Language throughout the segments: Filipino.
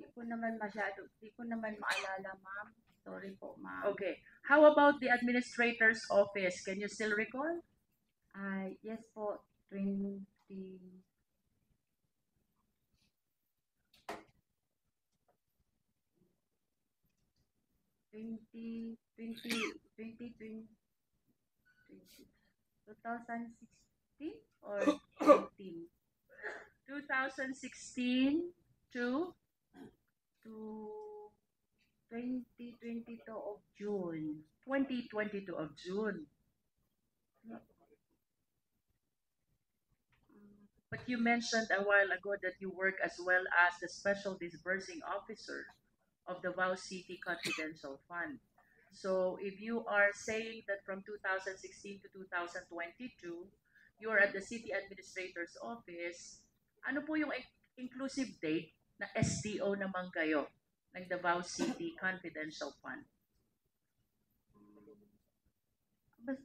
Di ko naman maalala, ma'am. Sorry po, ma'am. Okay. How about the administrator's office? Can you still recall? Yes po, 20, 20, 20, 20, 20, 2016 or 18 2016 to to 2022 of June. 2022 of June. But you mentioned a while ago that you work as well as the Special Disbursing Officer of the Davao City Confidential Fund. So if you are saying that from 2016 to 2022, you are at the City Administrator's Office, ano po yung inclusive date na SDO naman kayo ng Davao City Confidential Fund?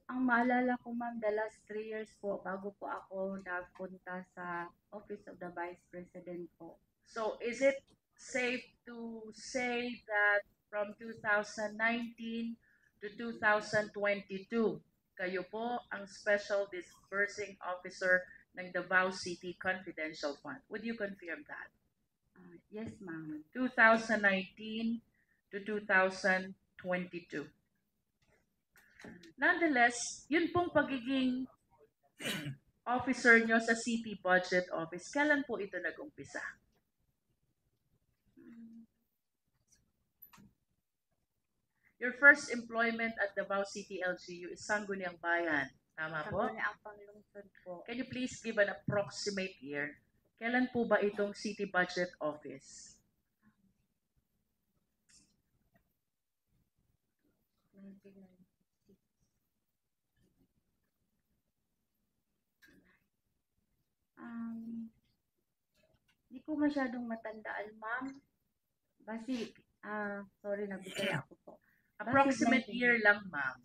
Ang maalala ko, ma'am, the last 3 years po bago po ako nagpunta sa Office of the Vice President po. So is it safe to say that from 2019 to 2022, kayo po ang Special Disbursing Officer ng Davao City Confidential Fund? Would you confirm that? Yes, ma'am. 2019 to 2022. Nonetheless, yun pong pagiging officer nyo sa City Budget Office, kailan po ito nag-umpisa? Your first employment at Davao City LGU is Sangguniang Bayan. Tama po? Sangguniang Panglungsod po. Can you please give an approximate year? Kailan po ba itong City Budget Office? Hindi ko masyadong matandaan, ma'am. Basi, sorry, nabigay ako po. Approximate year lang, ma'am.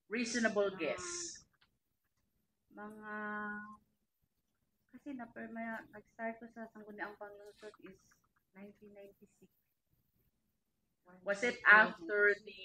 Reasonable guess. Mga, kasi nag-start ko sa Sangguniang Panglungsod is 1996. Was it after the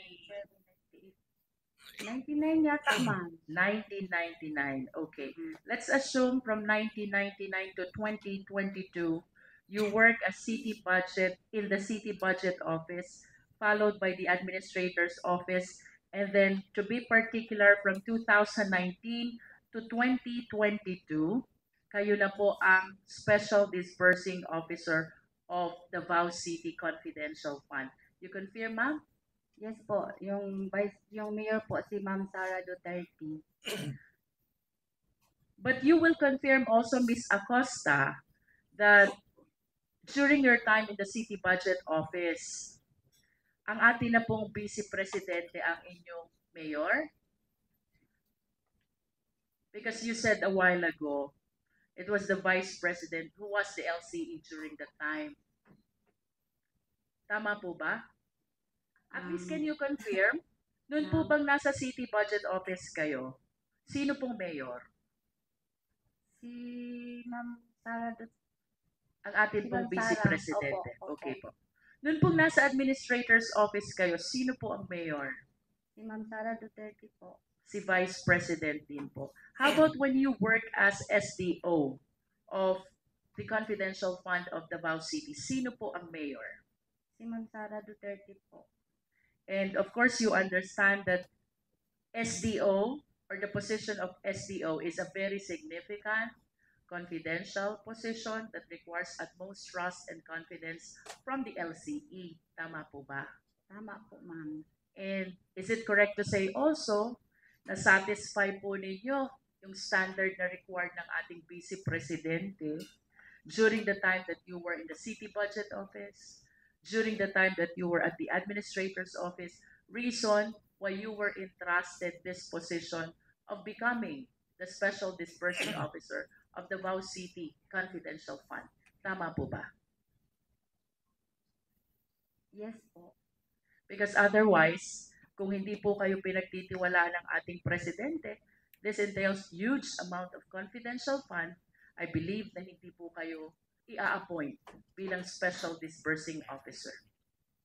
99 yata, ma'am. 1999? Okay. Let's assume from 1999 to 2022, you work as city budget in the City Budget Office, followed by the Administrator's Office, and then to be particular from 2019 to 2022, kayo na po ang Special Disbursing Officer of the Davao City Confidential Fund. You confirm, ma'am? Yes po, yung mayor po si Ma'am Sara Duterte. But you will confirm also, Ms. Acosta, that during your time in the City Budget Office, ang atin na pong Vice Presidente ang inyong mayor? Because you said a while ago, it was the Vice President who was the LCE during that time. Tama po ba? At least can you confirm? Noon po bang nasa City Budget Office kayo, sino pong mayor? Si Ma'am Sara Duterte. Ang atin pong Vice Presidente. Opo. Okay po. Noon pong nasa Administrator's Office kayo, sino po ang mayor? Si Ma'am Sara Duterte po. Si Vice President din po. How about when you work as SDO of the Confidential Fund of Davao City? Sino po ang mayor? Si Ma'am Sara Duterte po. And of course, you understand that SDO or the position of SDO is a very significant confidential position that requires utmost trust and confidence from the LCE. Tama po ba? Tama po, ma'am. And is it correct to say also na satisfy po ninyo yung standard na required ng ating Vice Presidente during the time that you were in the City Budget Office, during the time that you were at the Administrator's Office, reason why you were entrusted this position of becoming the Special Disbursing Officer of the Davao City Confidential Fund. Tama po ba? Yes po. Because otherwise, kung hindi po kayo pinagtitiwalaan ng ating Presidente, this entails huge amount of confidential fund I believe na hindi po kayo i-appoint bilang Special Disbursing Officer.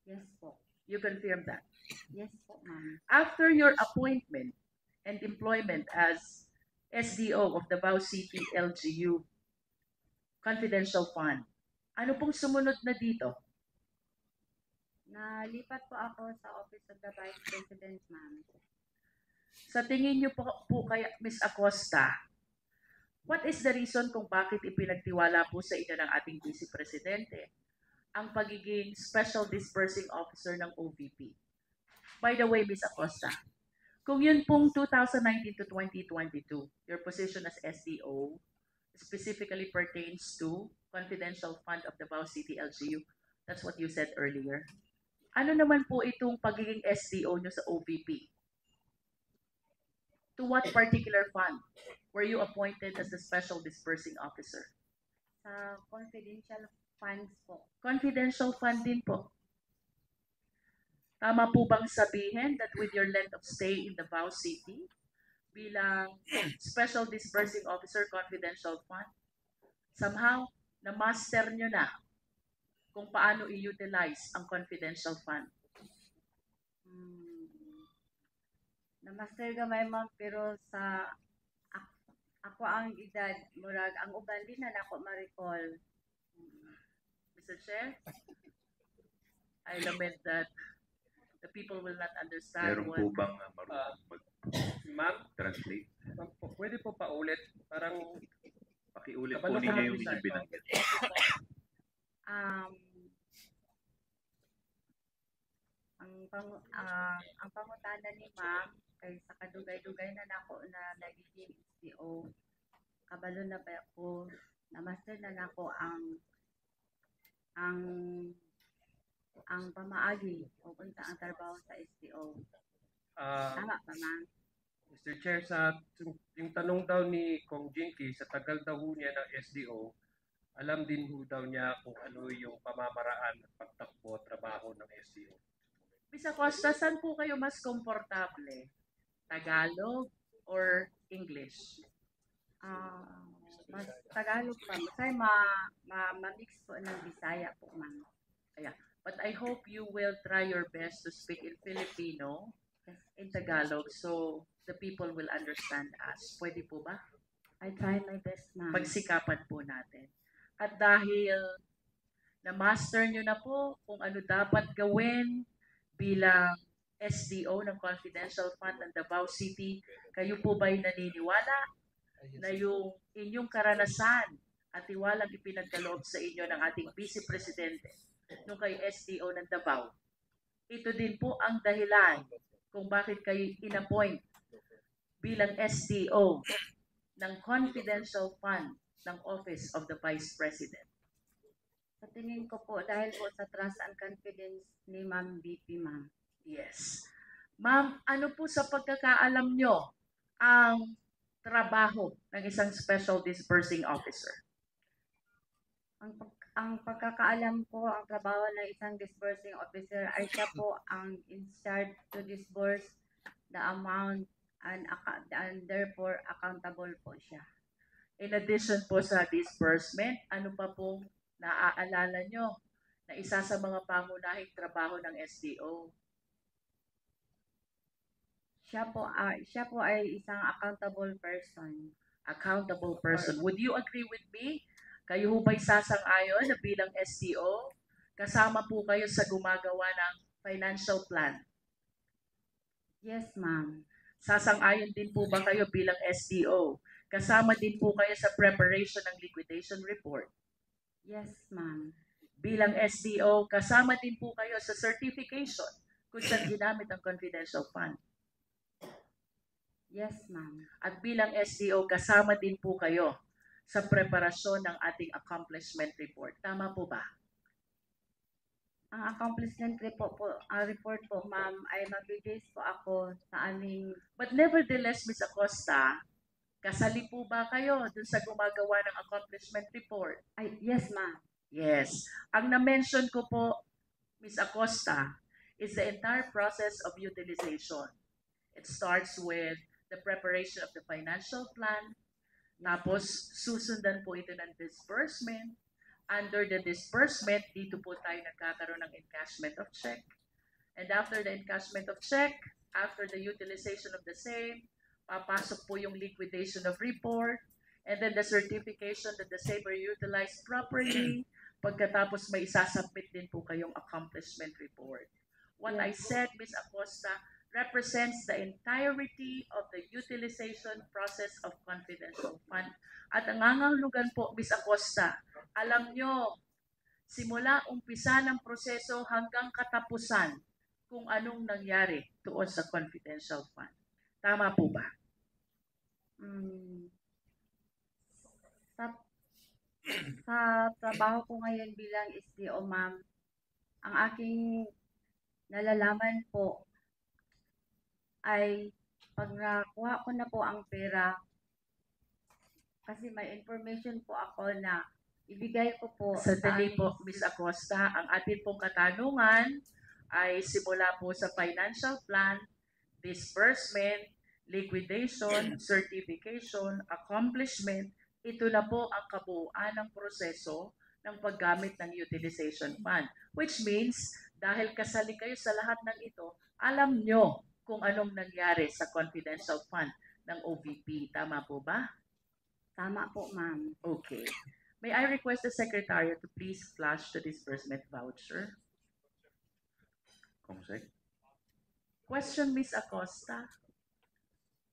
Yes po. You confirm that. Yes po, ma'am. After your appointment and employment as SDO of Davao City LGU Confidential Fund, ano pong sumunod na dito? Nalipat po ako sa Office of the Vice President, ma'am. Sa tingin niyo po kaya, Ms. Acosta, what is the reason kung bakit ipinagtiwala po sa inyo ng ating Vice Presidente ang pagiging Special Disbursing Officer ng OVP? By the way, Ms. Acosta, kung yun pong 2019 to 2022, your position as SDO specifically pertains to Confidential Fund of Davao City LGU, that's what you said earlier. Ano naman po itong pagiging SDO nyo sa OVP? To what particular fund were you appointed as the Special Disbursing Officer? Sa confidential funds po. Confidential fund din po. Tama po bang sabihin that with your length of stay in Davao City bilang Special Disbursing Officer Confidential Fund, somehow na-master nyo na kung paano i-utilize ang confidential fund? Na-master gamay, ma'am, pero sa ako ang edad, murag, ang uban din na nako ma-recall. Mr. Chair, I lament that the people will not understand Meron what... po bang marunong Ma'am, mag-translate? ma'am po, pwede po paulit. Parang Pakiulit po Kabalo ninyo ka, yung Mr. inyong binanggit. Ang pangutana ni ma'am kay sa kadugay-dugay na nako na nagiging SDO, kabalo na ba ako, na-master na nako ang pamaagi o unsa ang trabaho sa SDO. Tama ba, ma'am? Mr. Chair, sa yung tanong daw ni Kong Jinky, sa tagal daw ho niya ng SDO, alam din ho daw niya kung ano yung pamamaraan at pagtakbo trabaho ng SDO. Ms. Acosta, saan po kayo mas komportable? Tagalog or English? Mas Tagalog pa. Masay ma-mix po ng Bisaya po, ma'am. But I hope you will try your best to speak in Filipino, in Tagalog, so the people will understand us. Pwede po ba? I try my best, ma'am. Pagsikapan po natin. At dahil na-master nyo na po kung ano dapat gawin bilang SDO ng Confidential Fund ng Davao City, kayo po ba'y naniniwala na yung inyong karanasan at tiwalang ipinagkaloob sa inyo ng ating Vice Presidente nung kay SDO ng Davao, ito din po ang dahilan kung bakit kayo inappoint bilang SDO ng Confidential Fund ng Office of the Vice President? Sa tingin ko po, dahil po sa trust and confidence ni Ma'am BP, ma'am. Yes. Ma'am, ano po sa pagkakaalam nyo ang trabaho ng isang Special Disbursing Officer? Ang pagkakaalam ko, ang trabaho ng isang disbursing officer ay siya po ang in charge to disburse the amount and therefore accountable po siya. In addition po sa disbursement, ano pa pong naaalala nyo na isa sa mga pangunahing trabaho ng SDO? Siya po ay isang accountable person. Accountable person. Would you agree with me? Kayo ho ba'y sasang-ayon na bilang SDO, kasama po kayo sa gumagawa ng financial plan? Yes, ma'am. Sasang-ayon din po ba kayo bilang SDO? Kasama din po kayo sa preparation ng liquidation report? Yes, ma'am. Bilang SDO, kasama din po kayo sa certification kung saan ginamit ang confidential fund? Yes, ma'am. At bilang SDO, kasama din po kayo sa preparasyon ng ating accomplishment report. Tama po ba? Ang accomplishment report po, ma'am, ay mag-base po ako sa aming... But nevertheless, Ms. Acosta, kasali po ba kayo dun sa gumagawa ng accomplishment report? Ay, yes, ma'am. Yes. Ang na-mention ko po, Ms. Acosta, is the entire process of utilization. It starts with the preparation of the financial plan, Tapos, susundan po ito ng disbursement. Under the disbursement, dito po tayo nagkakaroon ng encashment of check. And after the encashment of check, after the utilization of the same, papasok po yung liquidation of report, and then the certification that the same were utilized properly. Pagkatapos may isasubmit din po kayong accomplishment report. What I said, Ms. Acosta, represents the entirety of the utilization process of confidential fund. At ang nangangahulugan po, Ms. Acosta, alam nyo, simula umpisa ng proseso hanggang katapusan, kung anong nangyari tuon sa confidential fund. Tama po ba? Mm, sa, sa trabaho ko ngayon bilang SDO, ma'am, ang aking nalalaman po ay pag nakuha ko na po ang pera, kasi may information po ako na ibigay ko po Sandali aming- po, Ms. Acosta, ang atin pong katanungan ay simula po sa financial plan, disbursement, liquidation, certification, accomplishment. Ito na po ang kabuuan ng proseso ng paggamit ng utilization fund. Which means, dahil kasali kayo sa lahat ng ito, alam nyo kung anong nangyari sa confidential fund ng OVP. Tama po ba? Tama po, ma'am. Okay. May I request the Secretary to please flash the disbursement voucher? Comsec. Question, Ms. Acosta.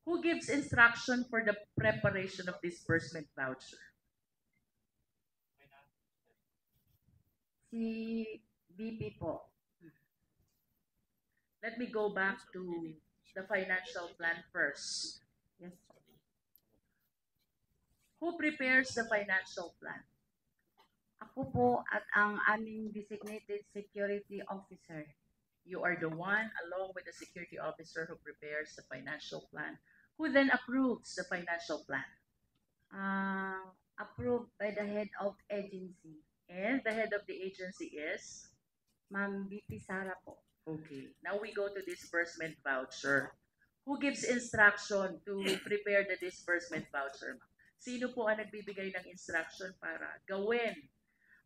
Who gives instruction for the preparation of disbursement voucher? Si BP po. Let me go back to the financial plan first. Yes. Who prepares the financial plan? Ako po at ang aming designated security officer. You are the one, along with the security officer, who prepares the financial plan. Who then approves the financial plan? Approved by the head of agency. And the head of the agency is? Ma'am BP Sara po. Okay. Now we go to disbursement voucher. Who gives instruction to prepare the disbursement voucher? Sino po ang nagbibigay ng instruction para gawin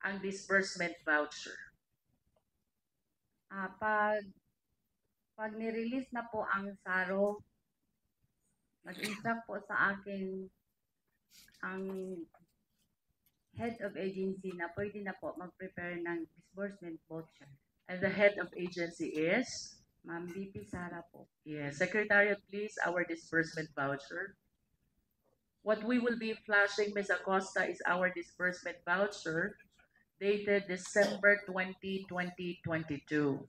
ang disbursement voucher? Pag nirelease na po ang SARO, nag-instruct po sa akin ang head of agency na pwede na po mag-prepare ng disbursement voucher. And the head of agency is? Ma'am BP Sara po. Yes. Secretariat, please, our disbursement voucher. What we will be flashing, Ms. Acosta, is our disbursement voucher dated December 20, 2022.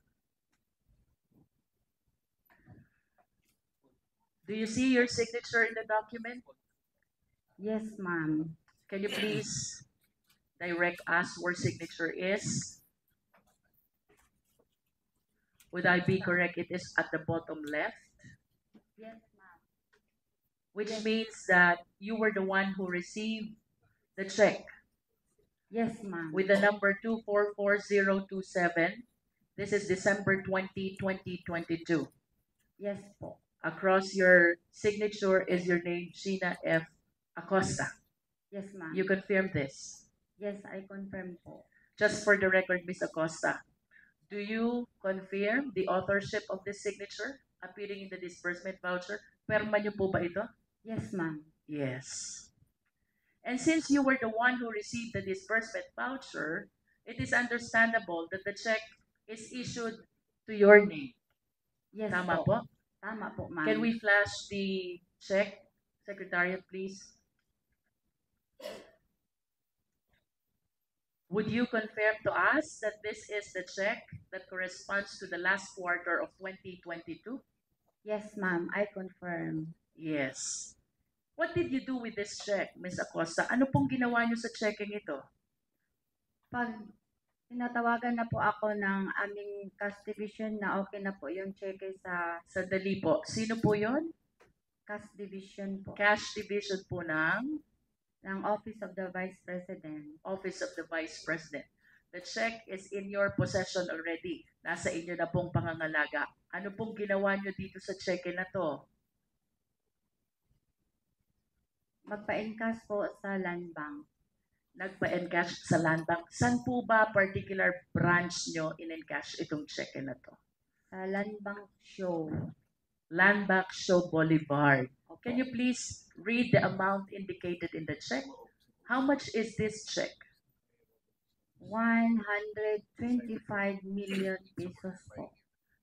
Do you see your signature in the document? Yes, ma'am. Can you please direct us where signature is? Would I be correct? It is at the bottom left, Yes, ma'am. which means that you were the one who received the check Yes, ma'am. with the number 2444027. This is December 20, 2022. Yes po. Across your signature is your name, Gina F. Acosta. Yes, ma'am. You confirm this? Yes, I confirm po. Just for the record, Ms. Acosta, do you confirm the authorship of this signature appearing in the disbursement voucher? Perma niyo po ba ito? Yes, ma'am. Yes. And since you were the one who received the disbursement voucher, it is understandable that the check is issued to your name. Yes Tama po. po? Tama po, ma'am. Can we flash the check, Secretariat, please? Would you confirm to us that this is the check that corresponds to the last quarter of 2022? Yes, ma'am. I confirm. Yes. What did you do with this check, Ms. Acosta? Ano pong ginawa niyo sa checking ito? Pag tinatawagan na po ako ng aming cash division na okay na po yung cheque sa Sandali po. Sino po yon? cash division po Cash division po ng ng Office of the Vice President. Office of the Vice President. The check is in your possession already. Nasa inyo na pong pangangalaga. Ano pong ginawa niyo dito sa check na to? Magpa-encash po sa land bank. Nagpa-encash sa land bank. Saan po ba particular branch nyo in-encash itong cheque na to? Sa land bank show. Land Bank Show Boulevard. Opo. Can you please read the amount indicated in the check? How much is this check? 125 million pesos po.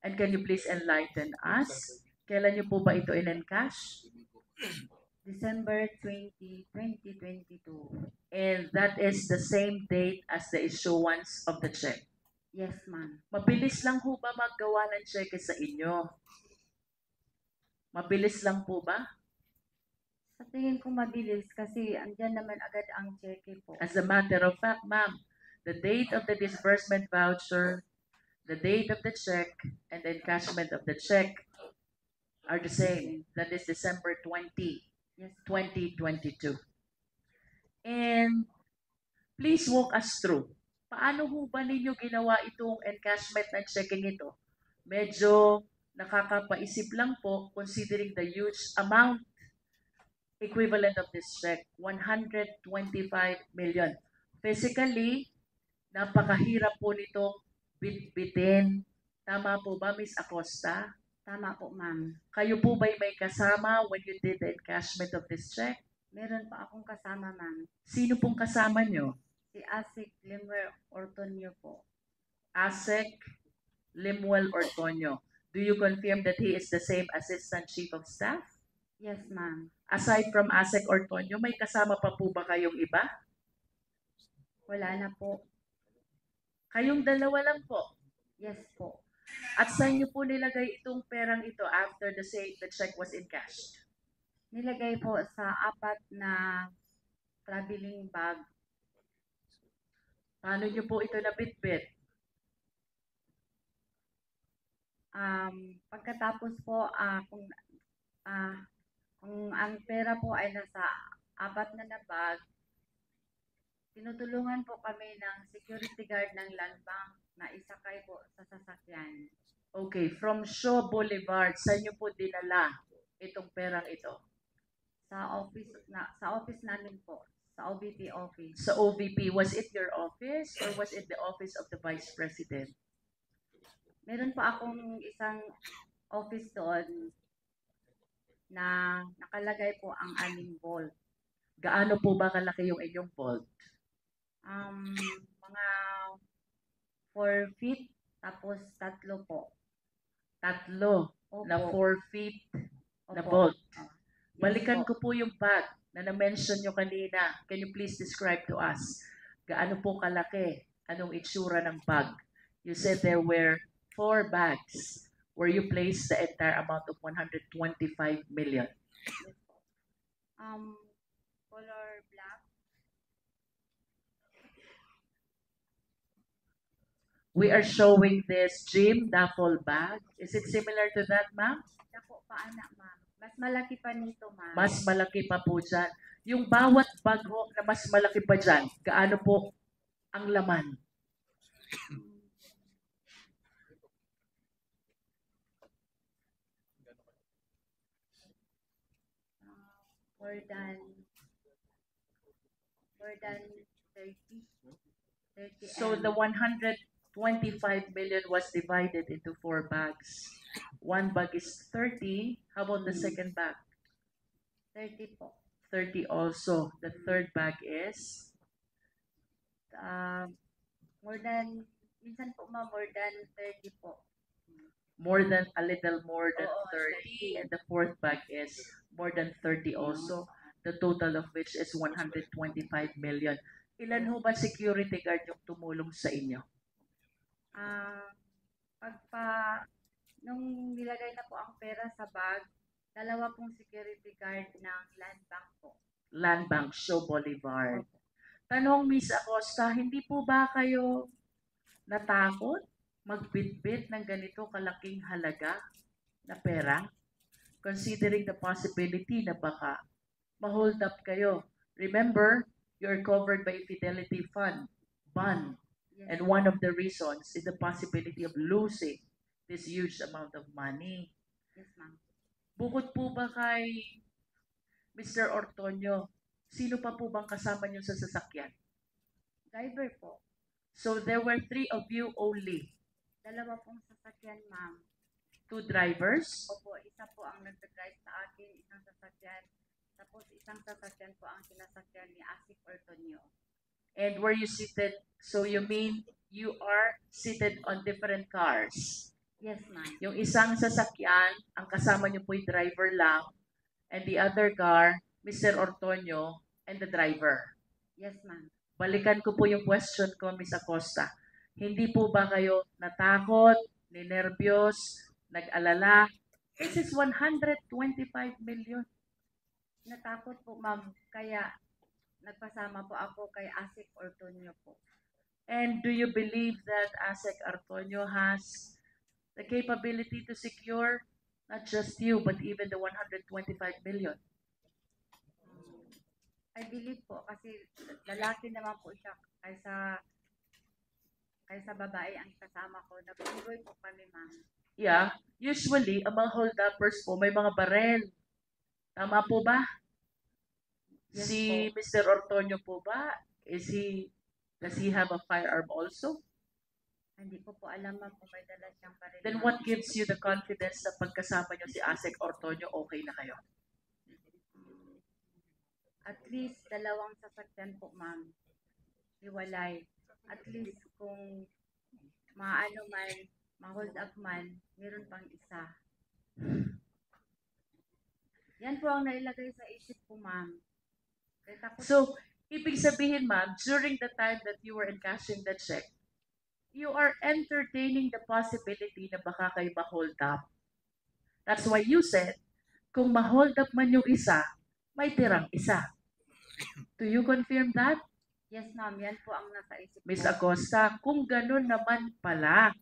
And can you please enlighten us? Kailan nyo po ba ito in-encash? December 20, 2022. And that is the same date as the issuance of the check. Yes, ma'am. Mabilis lang po ba maggawa ng cheque sa inyo? Mabilis lang po ba? Sa tingin ko mabilis kasi andyan naman agad ang cheque po. As a matter of fact, ma'am, the date of the disbursement voucher, the date of the check, and the encashment of the check are the same. That is December 20, Yes, 2022. And please walk us through. Paano ho ba ninyo ginawa itong encashment ng checking ito? Medyo nakakapaisip lang po considering the huge amount equivalent of this check, 125 million. Physically, napakahirap po nitong bitbitin. Tama po ba, Miss Acosta? tama po, ma'am. Kayo po ba'y may kasama when you did the encashment of this check? Meron pa akong kasama, ma'am. Sino pong kasama nyo? Si Asik Limer Ortonio po. Asek Limuel Ortonio. Do you confirm that he is the same Assistant Chief of Staff? Yes, ma'am. Aside from Asek Ortonio, may kasama pa po ba kayong iba? Wala na po. Kayong dalawa lang po. Yes po. At saan niyo po nilagay itong perang ito after the check was encashed? Nilagay po sa 4 na traveling bag. Paano niyo po ito nabitbit? Pagkatapos po, kung ang pera po ay nasa 4 na bag, tinutulungan po kami ng security guard ng land bank na isakay po sa sasakyan. Okay, from Shaw Boulevard, saan niyo po dinala itong perang ito? Sa office namin po, sa OVP office. Sa OVP, was it your office or was it the office of the Vice President? Meron pa akong isang office doon na nakalagay po ang 6 volt. Gaano po ba kalaki yung inyong vault? Mga 4 feet, tapos 3 po. Tatlo Opo. na 4 feet na Opo. vault. Yes Balikan po. ko po yung bag na na-mention nyo kanina. Can you please describe to us? Gaano po kalaki? Anong itsura ng bag? You said there were 4 bags where you placed the entire amount of 125 million. Yes po. Color black. We are showing this gym duffel bag. Is it similar to that, ma'am? Dako pa anak, ma'am. Mas malaki pa nito, ma'am. Mas malaki pa po dyan. Yung bawat bag ho na mas malaki pa dyan, gaano po ang laman? More than 30. 30 So the 125 million was divided into 4 bags. One bag is 30. How about the second bag? 30 po. 30 also. The third bag is Minsan po ma'am, more than 30 po. a little more than Oo, 30. 30. And the fourth bag is more than 30 also. The total of which is 125 million. Ilan ho ba security guard yung tumulong sa inyo? Nung nilagay na po ang pera sa bag, 2 pong security guard ng land bank po. Land Bank, Shaw Boulevard. Tanong, Miss Acosta, hindi po ba kayo natakot magbitbit ng ganito kalaking halaga na pera? Considering the possibility na baka ma-hold up kayo. Remember, you're covered by Fidelity Fund, bond. Yes, And one of the reasons is the possibility of losing this huge amount of money. yes ma'am. Bukod po ba kay Mr. Ortonio, sino pa po bang kasama niyo sa sasakyan? Driver po. So there were 3 of you only. Dalawa pong sasakyan, ma'am. 2 drivers? Opo, isa po ang nagdadrive sa akin, isang sasakyan. Tapos isang sasakyan po ang sinasakyan ni Asik Ortonio. And were you seated? So you mean you are seated on different cars? Yes, ma'am. Yung isang sasakyan, ang kasama niyo po'y driver lang, and the other car, Mr. Ortonio, and the driver. Yes, ma'am. Balikan ko po yung question ko, Ms. Acosta. Hindi po ba kayo natakot, ninervyos, nag-alala? This is 125 million. Natakot po, ma'am. Kaya nagpasama po ako kay Asik Ortonio po. And do you believe that ASEC Ortonio has the capability to secure not just you, but even the 125 million? I believe po kasi lalaki naman po siya kaysa babae ang kasama ko. Nag-enjoy po kami, ma'am. Yeah, usually, ang mga hold-uppers po, may mga barel. Tama po ba? Yes Si po. Mr. Ortonio po ba, does he have a firearm also? Hindi ko po alam, ma'am, kung may dala siyang baril. Then ma'am. what gives you the confidence na pagkasama niyo si ASEC Ortonio, okay na kayo? At least dalawang sasakyan po, ma'am. Hiwalay. At least kung maano man, ma-hold up man, meron pang isa. Yan po ang nailagay sa isip ko, ma'am. Kaya takot So, ibig sabihin, ma'am, during the time that you were encashing the check, you are entertaining the possibility na baka kayo ma-hold up. That's why you said, kung ma-hold up man yung isa, may tirang isa. Do you confirm that, yes, ma'am, yan po ang nasa isip Ms. ko. Acosta? Kung ganun naman pala,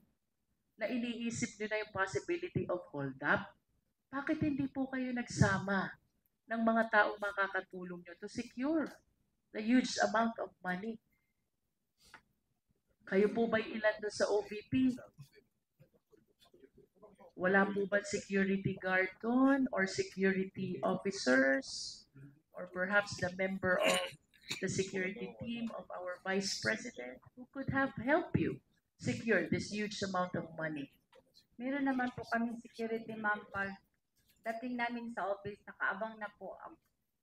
na iniisip nyo na yung possibility of hold up, bakit hindi po kayo nagsama ng mga taong makakatulong nyo to secure the huge amount of money? Kayo po ba ilan doon sa OVP? Wala po ba security guard doon or security officers or perhaps the member of the security team of our Vice President who could have helped you secure this huge amount of money? Meron naman po kami security, ma'am, pag dating namin sa office, nakaabang na po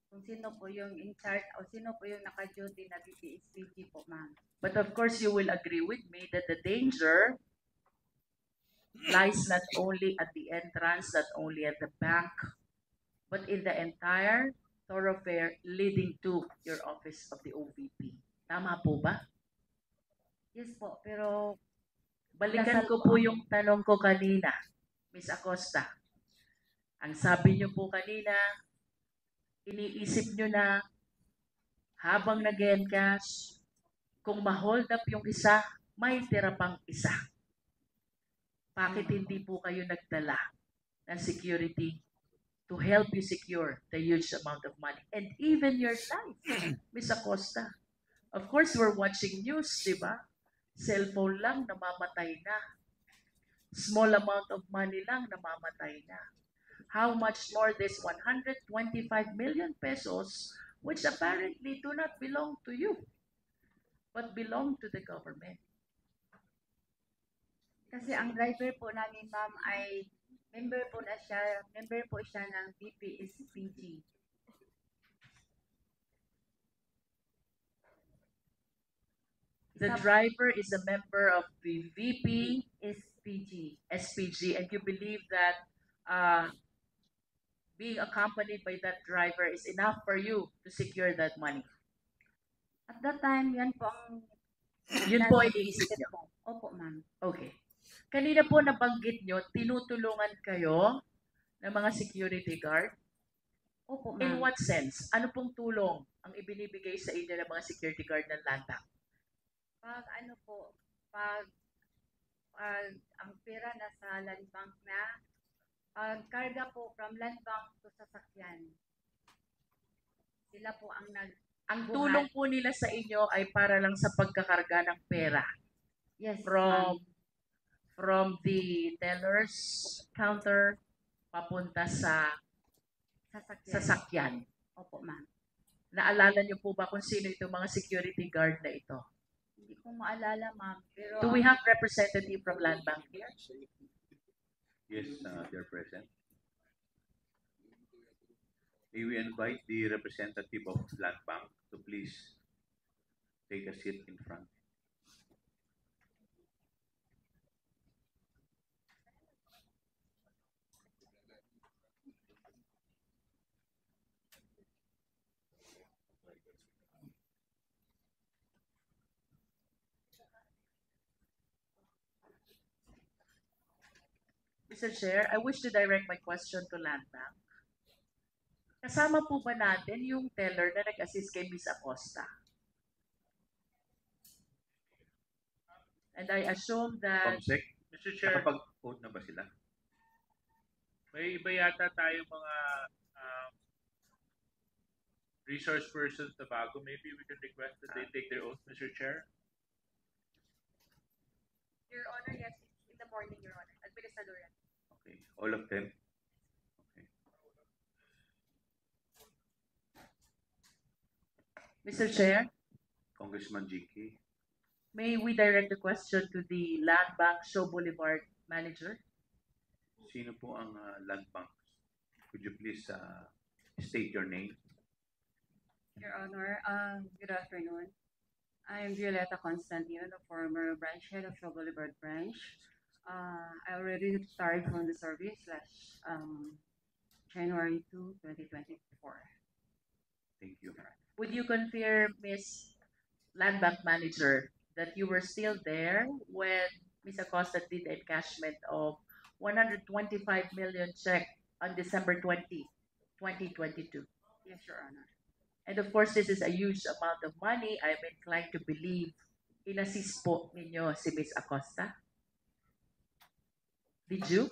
kung sino po yung in charge o sino po yung naka-duty na BPSPG po, ma'am. But of course, you will agree with me that the danger lies not only at the entrance, not only at the bank, but in the entire thoroughfare leading to your office of the OVP. Tama po ba? Yes po, pero Balikan Dasal ko po po yung tanong ko kanina, Ms. Acosta. Ang sabi niyo po kanina, iniisip niyo na habang nag-encash, kung ma-hold up yung isa, may tira pang isa. Bakit hindi po kayo nagdala ng security to help you secure the huge amount of money and even your life, Ms. Acosta? Of course, we're watching news, di ba? Cellphone lang, namamatay na. Small amount of money lang, namamatay na. How much more this 125 million pesos, which apparently do not belong to you, but belong to the government. kasi ang driver po namin, ma'am, ay member po siya ng BPSPG. The driver is a member of the VP SPG. SPG, and you believe that being accompanied by that driver is enough for you to secure that money. At that time, yan po ang Yun po ay iniisip isip niyo. ko. Opo, ma'am. Okay. Kanina po nabanggit nyo, tinutulungan kayo ng mga security guard. Opo, In ma'am. what sense? Ano pong tulong ang ibinibigay sa inyo ng mga security guard ng land bank? Pag ang pera nasa land bank na, pag karga po from land bank to sasakyan, sila po ang Ang tulong po nila sa inyo ay para lang sa pagkakarga ng pera yes, ma'am. from the teller's counter papunta sa Sasakyan. sasakyan. Opo, ma'am. Naalala niyo po ba kung sino itong mga security guard na ito? Hindi ko maalala, ma'am. Pero Do we have representative from Land Bank here? Yes, they're present. May we invite the representative of Land Bank to please take a seat in front. Mr. Chair, I wish to direct my question to Land Bank. Kasama po ba natin yung teller na nag-assist kay Ms. Acosta? And I assume that Comsec, Mr. Chair, nakapag-vote na ba sila? may iba yata tayo mga resource persons na bago. Maybe we can request that they take their oath, Mr. Chair. Your Honor, yes, in the morning, Your Honor. Administrador yan. Okay, all of them? Okay. Mr. Chair, Congressman Jinky, may we direct the question to the Land Bank Show Boulevard manager? sino po ang Land Bank? Could you please state your name? Your Honor, good afternoon. I am Violeta Constantino, the former branch head of Shaw Boulevard Branch. I already retired from the service last January 2, 2024. Thank you. Would you confirm, Ms. Land Bank Manager, that you were still there when Ms. Acosta did the encashment of 125 million check on December 20, 2022? Yes, Your Honor. And of course, this is a huge amount of money. I'm inclined to believe in-assist po ninyo si Ms. Acosta. Did you?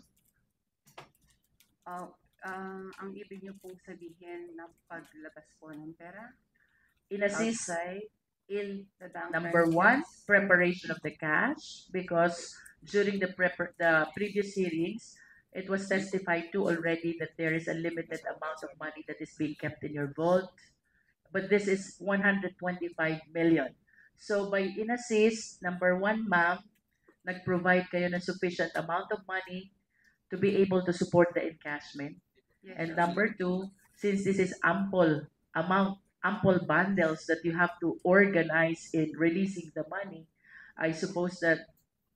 Ang ibig niyo pong sabihin na paglabas po ng pera In-assist outside in the bank number one, premises? preparation of the cash, because during the previous hearings, it was testified to already that there is a limited amount of money that is being kept in your vault. But this is 125 million. So by in-assist, number one, ma'am, nag-provide kayo ng sufficient amount of money to be able to support the encashment. Yes, And Your number two, since this is ample bundles that you have to organize in releasing the money, I suppose that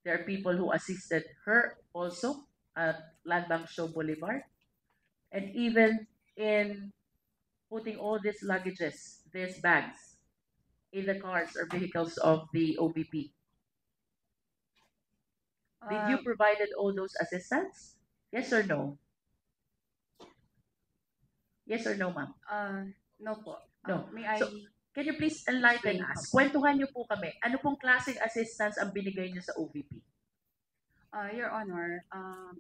there are people who assisted her also at Land Bank Show Boulevard, and even in putting all these luggages, these bags, in the cars or vehicles of the OBP. Did you provided all those assistance? Yes or no? Yes or no, ma'am? No po. No. May I... So, can you please enlighten Explain us? po. Kwentuhan niyo po kami. Ano pong klaseng assistance ang binigay niyo sa OVP? Your Honor,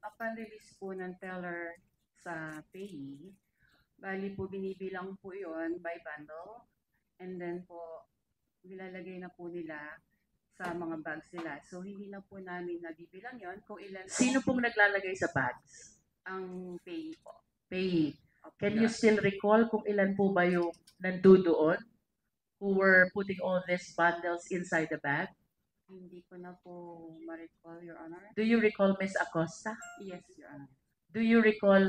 upon release po ng teller sa payee, bali po binibilang po yon by bundle, and then po nilalagay na po nila sa mga bags nila. So hindi na po namin nabibilang yon kung ilan po Sino pong naglalagay sa bags? ang payee po. Pay. Opo, Can Your you still recall kung ilan po ba yung nandoon who were putting all these bundles inside the bag? Hindi ko na po ma-recall, Your Honor. Do you recall Ms. Acosta? Yes, Your Honor. Do you recall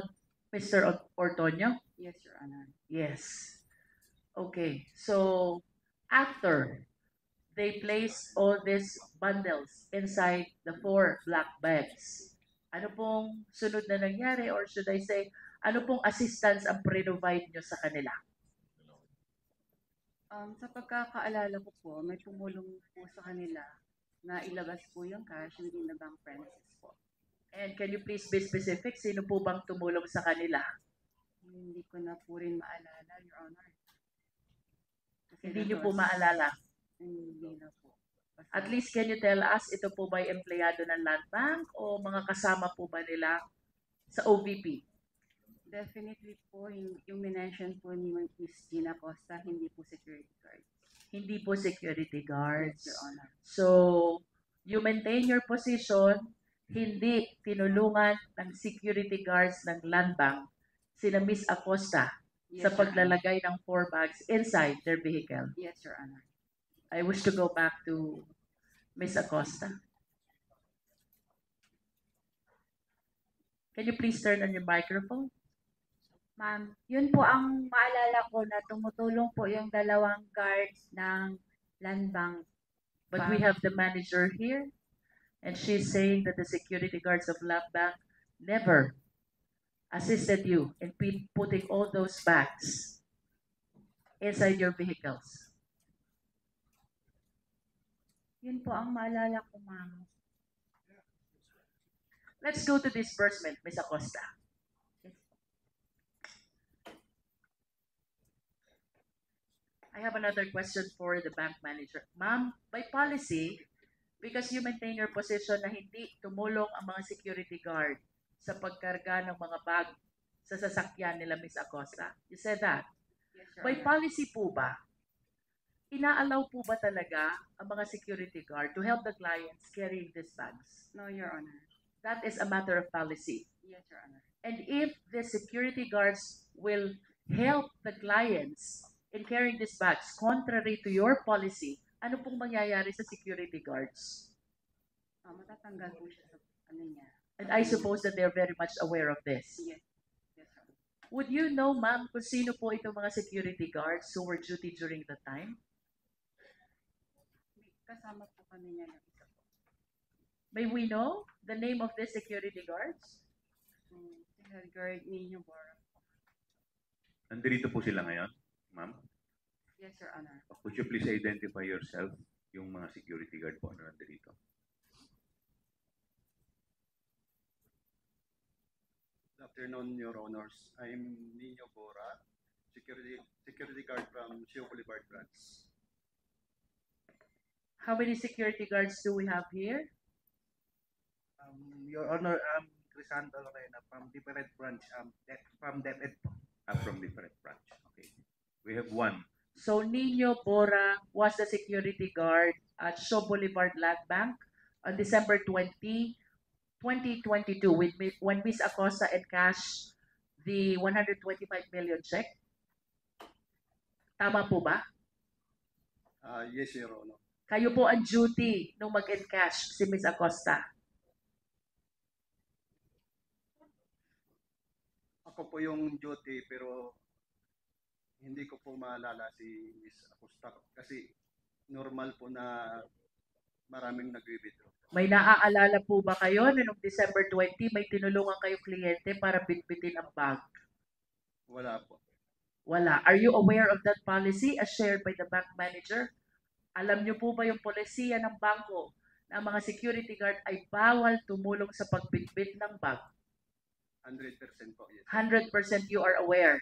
Mr. Ortonio? Yes, Your Honor. Yes. Okay. So, after they place all these bundles inside the 4 black bags, ano pong sunod na nangyari, or should I say, ano pong assistance ang provide nyo sa kanila? Sa pagkakaalala ko po, may tumulong po sa kanila na ilabas po yung cash within the bank premises po. And can you please be specific? Sino po bang tumulong sa kanila? Hindi ko na po rin maalala, Your Honor. Kasi Hindi that nyo po was- maalala. Hindi na po. Kasi- At least can you tell us, ito po ba yung empleyado ng Land Bank o mga kasama po ba nila sa OVP? Definitely po, yung minention po ni Ms. Gina Costa, hindi po security guard. Hindi po security guards. Yes, Your Honor. So, you maintain your position, hindi tinulungan ng security guards ng Land Bank sina Miss Acosta sa paglalagay ng 4 bags inside their vehicle. Yes, Your Honor. I wish to go back to Ms. Acosta. Can you please turn on your microphone? Ma'am, yun po ang maalala ko na tumutulong po yung dalawang guards ng land bank. But we have the manager here, and she's saying that the security guards of Land Bank never assisted you in putting all those bags inside your vehicles. Yun po ang maalala ko, ma'am. Let's go to disbursement, Ms. Acosta. I have another question for the bank manager. Ma'am, by policy, because you maintain your position na hindi tumulong ang mga security guard sa pagkarga ng mga bag sa sasakyan nila, Ms. Acosta. You said that. Yes, Your By Honor. policy po ba, inaalaw po ba talaga ang mga security guard to help the clients carrying these bags? No, Your Honor. That is a matter of policy. Yes, Your Honor. And if the security guards will help the clients in carrying these bags contrary to your policy, ano pong mangyayari sa security guards? Matatanggal po siya sa ano niya. And I suppose that they're very much aware of this. Yes. Yes, Your Honor. Would you know, ma'am, kung sino po itong mga security guards who were duty during the time? Kasama po kami niya ng isa po. May we know the name of these security guards? Head guard ninyo, Bora. Nandito po sila ngayon, ma'am. Yes, Your Honor. Could you please identify yourself, yung mga security guard po na nandito? Good afternoon, Your Honors. I'm Nino Bora, security guard from Shio Boulevard Branch. How many security guards do we have here? Your Honor, Crisanto Lorena from different branch, from DepEd po. From different branch. Okay. We have one. So Nino Bora was the security guard at Shaw Boulevard Land Bank on December 20, 2022 when Ms. Acosta encashed the 125 million check. Tama po ba? Yes, Your Honor. Kayo po ang duty nung mag-encash si Ms. Acosta. Ako po yung duty pero hindi ko po maalala si Miss Acosta kasi normal po na maraming nag-withdraw. May naaalala po ba kayo na noong December 20 may tinulungan kayo kliyente para bitbitin ang bag? Wala po. Wala. Are you aware of that policy as shared by the bank manager? Alam niyo po ba yung polisiya ng bangko na ang mga security guard ay bawal tumulong sa pagbitbit ng bag? 100% po, yes. 100% you are aware.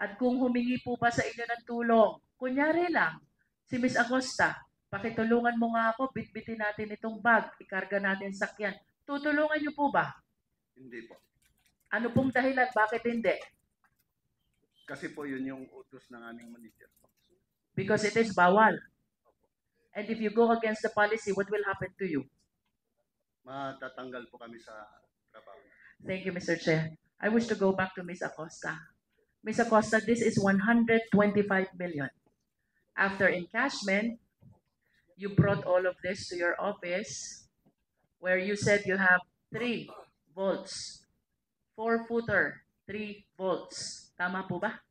At kung humingi po ba sa inyo ng tulong, kunyari lang, si Ms. Acosta, pakitulungan mo nga ako, bitbitin natin itong bag, ikarga natin sakyan. Tutulungan niyo po ba? Hindi po. Ano pong dahilan? Bakit hindi? Kasi po yun yung utos ng aming manager po. Because it is bawal. And if you go against the policy, what will happen to you? Matatanggal po kami sa trabaho. Thank you, Mr. Chair. I wish to go back to Ms. Acosta. Ms. Acosta, this is 125 million. After encashment, you brought all of this to your office where you said you have 3 volts, 4-footer, 3 volts. Tama po ba?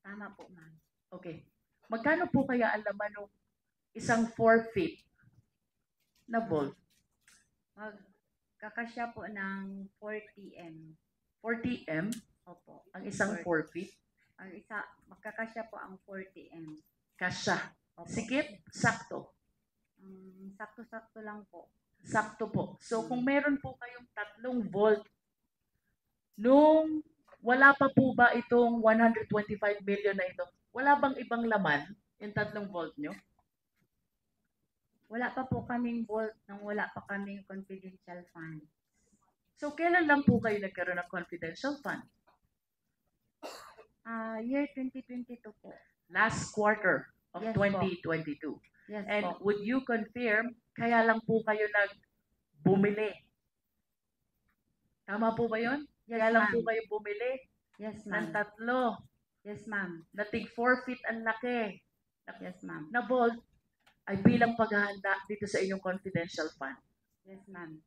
Tama po, ma'am. Okay. Magkano po kaya ang laman ng isang 4 feet na volt? Magkakasya po ng 40 M. 40 M? Opo. Ang isang 4 feet? Ang isa, magkakasya po ang 40 M. Kasya. Opo. Sikip, sakto. Sakto-sakto lang po. Sakto po. So kung meron po kayong 3 volt, nung wala pa po ba itong 125 million na ito, wala bang ibang laman yung 3 volt nyo? Wala pa po kaming vault nang wala pa kaming confidential fund. So kailan lang po kayo nagkaroon ng confidential fund? Year 2022 po. Last quarter of Yes po. 2022. Yes And po. would you confirm, kaya lang po kayo nagbumili? Tama po ba yun? Yes, Kaya lang ma'am. po kayo bumili Yes, ng ma'am. 3 Yes, ma'am. na tig 4 feet ang laki Yes, ma'am. na vault ay bilang paghahanda dito sa inyong confidential fund. Yes, ma'am.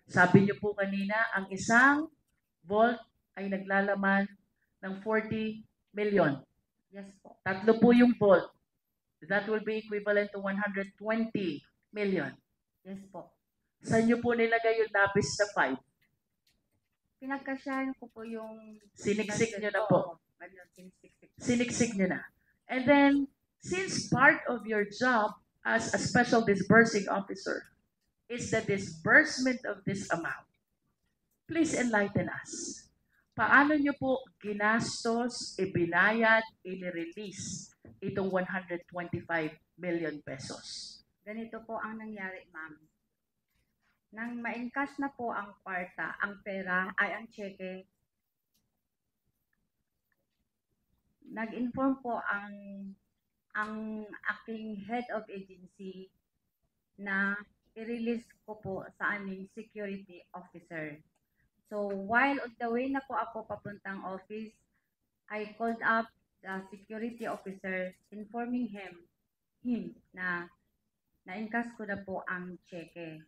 Sabi niyo po kanina, ang isang vault ay naglalaman ng 40 million. Yes po. Tatlo po yung vault. That will be equivalent to 120 million. Yes po. Saan niyo po nilagay yung lapis na 5? Pinagkasyahan ko po yung... Siniksik niyo na po. Ganun, siniksik. Siniksik niyo na. And then, since part of your job as a special disbursing officer is the disbursement of this amount, please enlighten us. Paano niyo po ginastos, ibinayad, inirelease itong 125 million pesos? Ganito po ang nangyari, ma'am. Nang ma-encash na po ang kwarta, ang pera, ay ang cheque, nag-inform po ang aking head of agency na i-release ko po sa aming security officer. So, while on the way na po ako papuntang office, I called up the security officer informing him na na-encash ko na po ang cheque.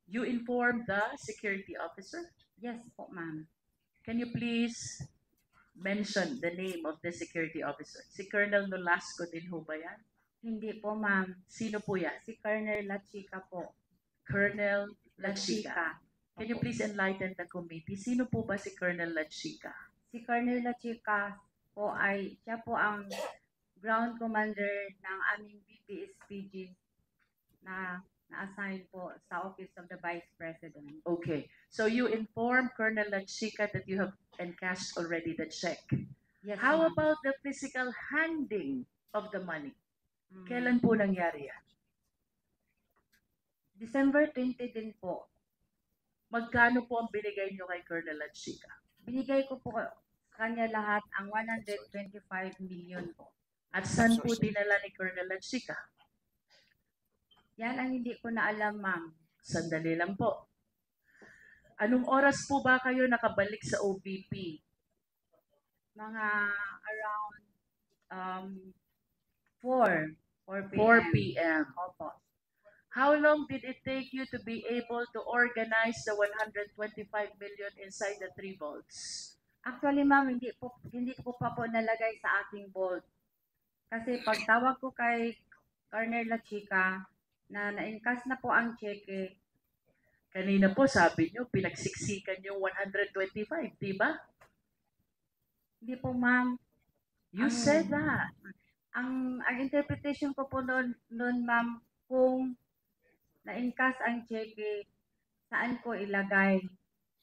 You informed the security officer? Yes po, ma'am. Can you please mention the name of the security officer? Si Colonel Nolasco din ho ba yan? Hindi po, ma'am. Sino po yan? Si Colonel Lachica po. Colonel Lachica. Can you please enlighten the committee? Sino po ba si Colonel Lachica? Si Colonel Lachica po ay, siya po ang ground commander ng aming BPSPG na na-assign po sa Office of the Vice President. Okay. So you informed Colonel Lachica that you have encashed already the check. Yes, How ma'am. about the physical handing of the money? Mm. Kailan po nangyari yan? December 20 din po. Magkano po ang binigay nyo kay Colonel Lachica? Binigay ko po sa kanya lahat ang 125 million po. At saan po dinala ni Colonel Lachica? Yan ang hindi ko na alam, ma'am. Sandali lang po. Anong oras po ba kayo nakabalik sa OVP? Mga around 4 p.m. 4 p.m. Opo. How long did it take you to be able to organize the 125 million inside the 3 vaults? Actually, ma'am, hindi ko pa po nalagay sa aking vault. Kasi pagtawag ko kay Colonel Lachica na na-encash na po ang cheque, Kanina po sabi nyo, pinagsiksikan yung 125, di ba? hindi po, ma'am. You Ang- said that. Ang interpretation ko po noon, ma'am, kung na-encash ang cheque, saan ko ilagay.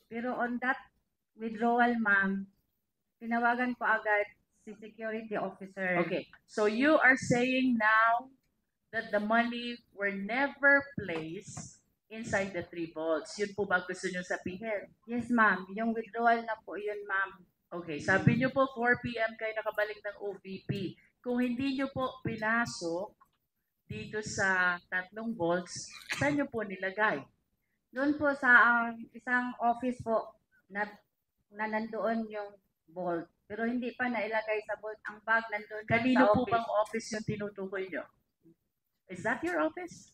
Pero on that withdrawal, ma'am, tinawagan ko agad si security officer. Okay, so you are saying now that the money were never placed inside the 3 vaults. Yun po ba gusto nyo sabihin? Yes, ma'am. Yung withdrawal na po yun, ma'am. Okay, sabi nyo po 4 p.m. kayo nakabalik ng OVP. Kung hindi nyo po pinasok dito sa 3 vaults, saan nyo po nilagay? Doon po sa isang office po na nandoon yung vault. Pero hindi pa nailagay sa vault. Ang bag nandoon Kanino sa po office. bang office yung tinutukoy nyo? Is that your office?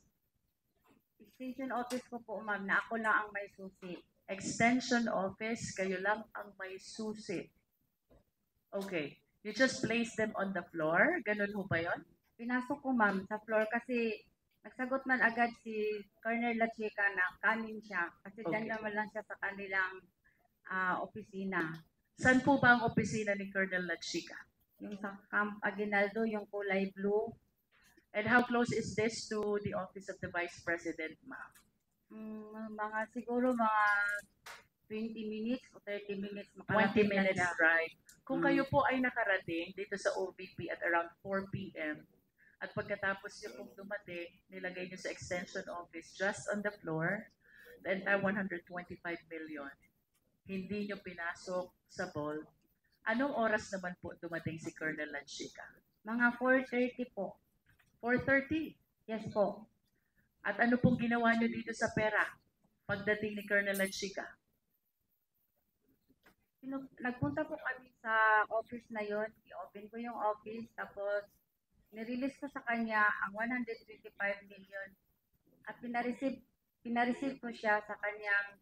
Extension office ko po, ma'am, na ako lang ang may susi. Extension office, kayo lang ang may susi. Okay, you just place them on the floor? Ganun ho ba yun? Pinasok ko, ma'am, sa floor kasi nagsagot man agad si Colonel Lachica na kanin siya. Kasi Okay. dyan naman lang siya sa kanilang opisina. Saan po ba ang opisina ni Colonel Lachica? Yung sa Camp Aguinaldo, yung kulay blue. And how close is this to the office of the Vice President, ma'am? Mga siguro mga 20 minutes o 30 minutes. 20 makarating na minutes siya. drive. Kung Mm. kayo po ay nakarating dito sa OVP at around 4 p.m. at pagkatapos nyo pong dumating, nilagay nyo sa extension office just on the floor, the entire 125 million, hindi nyo pinasok sa vault, anong oras naman po dumating si Colonel Lachica? Mga 4:30 po. 4:30. Yes po. At ano pong ginawa nyo dito sa pera pagdating ni Colonel Lachica? Nagpunta po kami sa office na yon, i-open ko yung office, tapos nirelease ko sa kanya ang 125 million at pinareceive ko siya sa kanyang,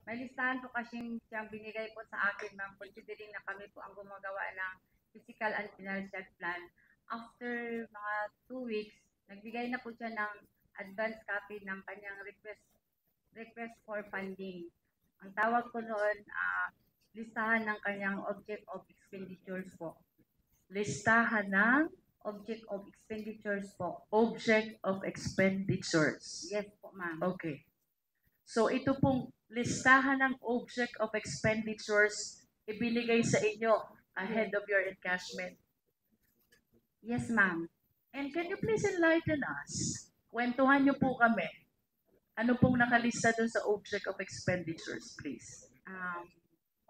may listahan po kasing siyang binigay po sa akin, ma'am, considering na kami po ang gumagawa ng physical and financial plan. After mga 2 weeks, nagbigay na po siya ng advance copy ng kanyang request for funding. Ang tawag ko noon, listahan ng kanyang object of expenditures po. Listahan ng Object of expenditures po. object of expenditures. Yes po, ma'am. Okay. So ito pong listahan ng object of expenditures ibinigay sa inyo ahead of your encashment. Yes, ma'am. And can you please enlighten us? Kwentuhan niyo po kami. Ano pong nakalista doon sa object of expenditures, please?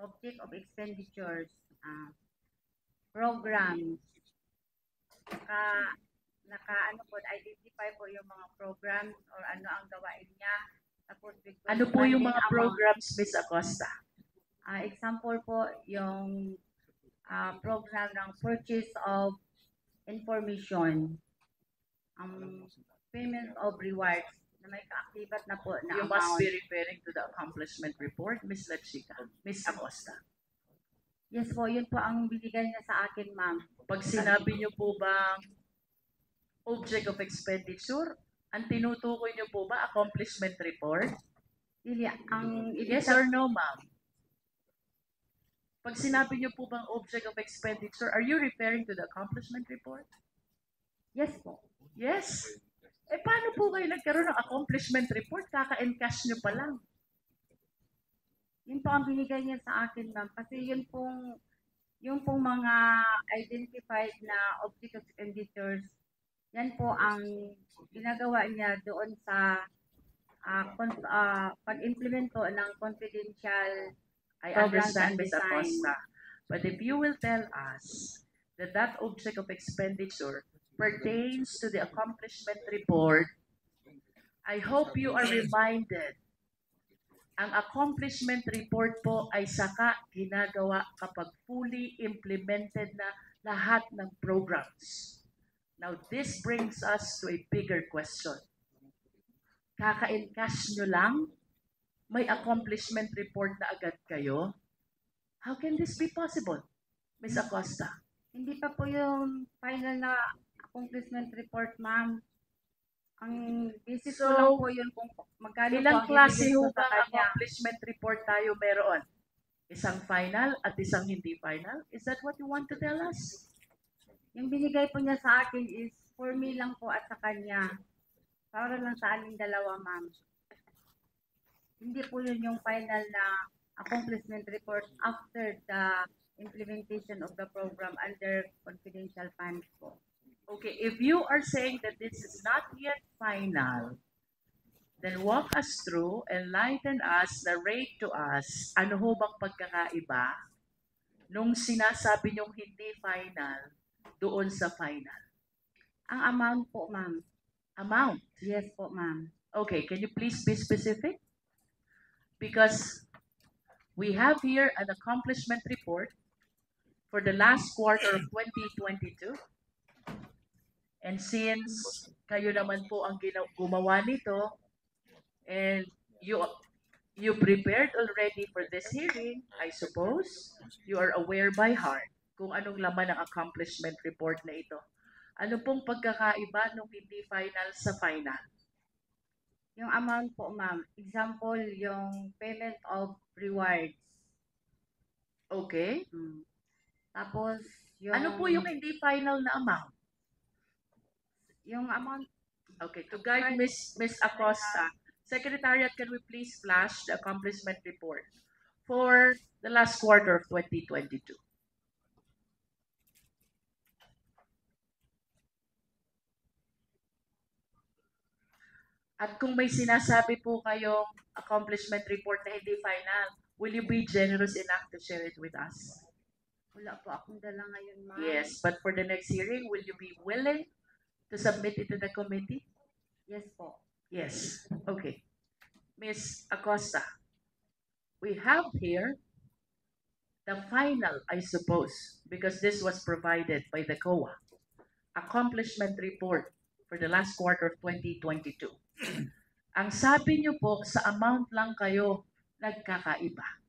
Object of expenditures, programs, ano po, identify po yung mga programs or ano ang gawain niya. Tapos, Ano po yung mga amount. programs, Ms. Acosta? Example po, yung program ng purchase of information, payment of rewards, na may ka-activate na po na You must amount. be referring to the accomplishment report, Ms. Lachika, Ms. Acosta. Yes po, yun po ang binigay niya sa akin, ma'am. Pag sinabi niyo po bang object of expenditure, ang tinutukoy niyo po ba accomplishment report? Dili, ang Yes or no, ma'am? Pag sinabi niyo po bang object of expenditure, are you referring to the accomplishment report? Yes po. Yes. Paano po kayo nagkaroon ng accomplishment report? Kaka-encash niyo pa lang. Yun po ang binigay niya sa akin, ma'am. Kasi yung pong mga identified na object of expenditures, yan po ang ginagawa niya doon sa pag-implement po ng confidential I programs understand, and Ms. design. Acosta. But if you will tell us that that object of expenditure pertains to the accomplishment report, I hope you are reminded ang accomplishment report po ay saka ginagawa kapag fully implemented na lahat ng programs. Now, this brings us to a bigger question. Kaka-encash nyo lang? May accomplishment report na agad kayo? How can this be possible, Ms. Acosta? Hindi pa po yung final na accomplishment report, ma'am. Ang basis ko So, lang po yun kung magkano po Ilang ang klase ibigay ho ko sa bang kanya. accomplishment report tayo meron? Isang final at isang hindi final? Is that what you want to tell us? Yung binigay po niya sa akin is for me lang po at sa kanya. Para lang sa aming dalawa, ma'am. Hindi po yun yung final na accomplishment report after the implementation of the program under confidential funds po. Okay, if you are saying that this is not yet final, then walk us through, enlighten us, narrate to us, ano ho bang pagkakaiba nung sinasabi niyong hindi final doon sa final? Ang amount po, ma'am. Amount. Yes po, ma'am. Okay, can you please be specific? Because we have here an accomplishment report for the last quarter of 2022. And since kayo naman po ang gumawa nito, and you prepared already for this hearing, I suppose, you are aware by heart kung anong laman ng accomplishment report na ito. Ano pong pagkakaiba nung hindi final sa final? Yung amount po, ma'am. Example, yung payment of rewards. Okay. Tapos, yung... Ano po yung hindi final na amount? Yung amount... Okay, to guide Miss Acosta, Secretariat, can we please flash the accomplishment report for the last quarter of 2022? At kung may sinasabi po kayong accomplishment report na hindi final, will you be generous enough to share it with us? Wala po akong dala ngayon, ma'am. Yes, but for the next hearing, will you be willing to submit it to the committee? Yes po. Yes. Okay. Ms. Acosta, we have here the final, I suppose, because this was provided by the COA, accomplishment report for the last quarter of 2022. Ang sabi niyo po, sa amount lang kayo nagkakaiba.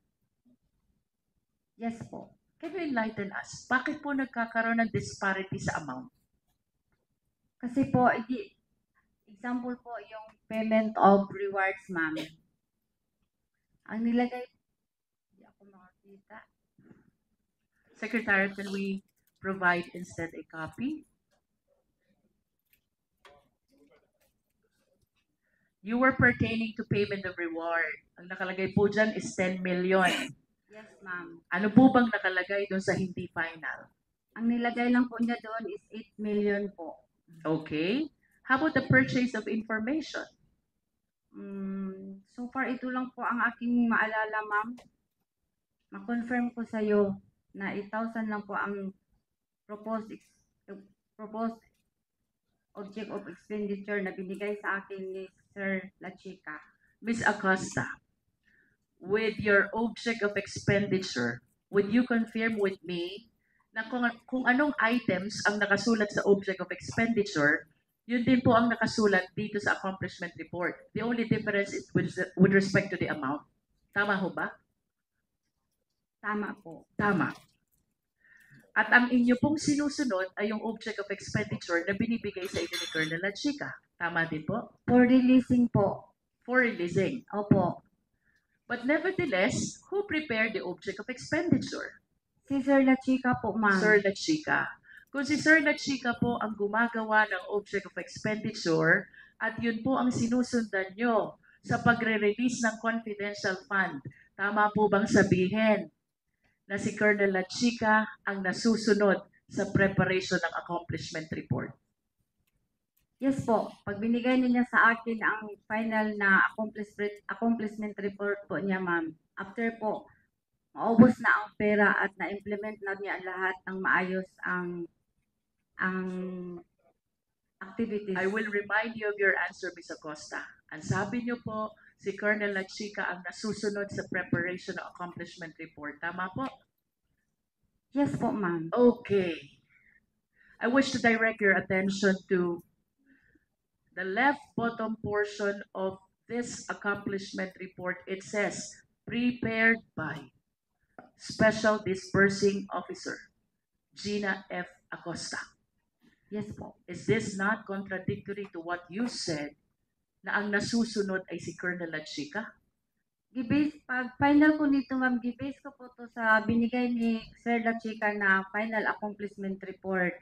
Yes po. Can you enlighten us? Bakit po nagkakaroon ng disparity sa amount? Kasi po, example po yung payment of rewards, ma'am. Ang nilagay, hindi ako makakita. Secretary, can we provide instead a copy? You were pertaining to payment of reward. Ang nakalagay po dyan is 10 million. Yes, ma'am. Ano po bang nakalagay doon sa hindi final? Ang nilagay lang po niya doon is 8 million po. Okay. How about the purchase of information? So far, ito lang po ang aking maalala, ma'am. Ma-confirm ko sa iyo na 8,000 lang po ang proposed object of expenditure na binigay sa akin ni Sir La Chica. Ms. Acosta, with your object of expenditure, would you confirm with me na kung anong items ang nakasulat sa object of expenditure, yun din po ang nakasulat dito sa accomplishment report. The only difference is with respect to the amount. Tama ho ba? Tama po. Tama. At ang inyo pong sinusunod ay yung object of expenditure na binibigay sa inyo ni Colonel La Chica. Tama din po? For releasing po. For releasing. Opo. But nevertheless, who prepared the object of expenditure? Si Sir La Chica po, ma'am. Sir La Chica. Kung si Sir La Chica po ang gumagawa ng object of expenditure at yun po ang sinusundan nyo sa pagre-release ng confidential fund, tama po bang sabihin na si Colonel La Chica ang nasusunod sa preparation ng accomplishment report? Yes po. Pag binigay niya sa akin ang final na accomplishment report po niya, ma'am, after po, maubos na ang pera at na-implement na niya lahat ng maayos ang activities. I will remind you of your answer, Ms. Acosta. Ang sabi niyo po, si Colonel La Chica ang nasusunod sa preparation ng accomplishment report. Tama po? Yes po, ma'am. Okay. I wish to direct your attention to the left bottom portion of this accomplishment report. It says, prepared by Special Disbursing Officer, Gina F. Acosta. Yes po. Is this not contradictory to what you said na ang nasusunod ay si Colonel La Chica? Pag final ko nito, ma'am, gibase ko po to sa binigay ni Sir La Chica na final accomplishment report.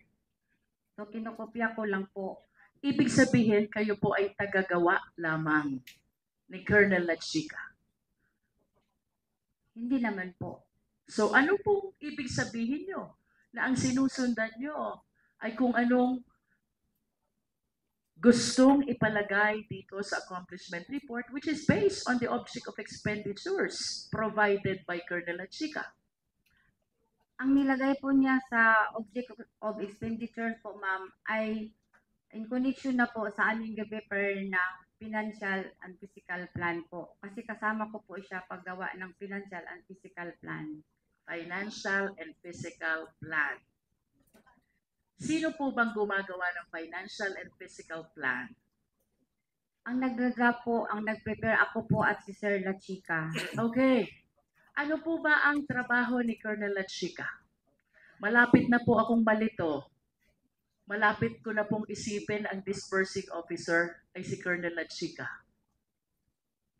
So, kinokopya ko lang po. Ibig sabihin, kayo po ay tagagawa lamang ni Colonel La Chica. Hindi naman po. So, ano po ibig sabihin nyo? Na ang sinusundan nyo ay kung anong gustong ipalagay dito sa accomplishment report, which is based on the object of expenditures provided by Colonel La Chica. Ang nilagay po niya sa object of expenditure po, ma'am, ay in connection na po sa aming prepare na financial and physical plan po. Kasi kasama ko po siya paggawa ng financial and physical plan. Financial and physical plan. Sino po bang gumagawa ng financial and physical plan? Ang nag-draft po, ang nag-prepare ako po at si Sir La Chica. Okay. Ano po ba ang trabaho ni Colonel La Chica? Malapit na po akong malito. Malapit ko na pong isipin ang disbursing officer ay si Colonel La Chica.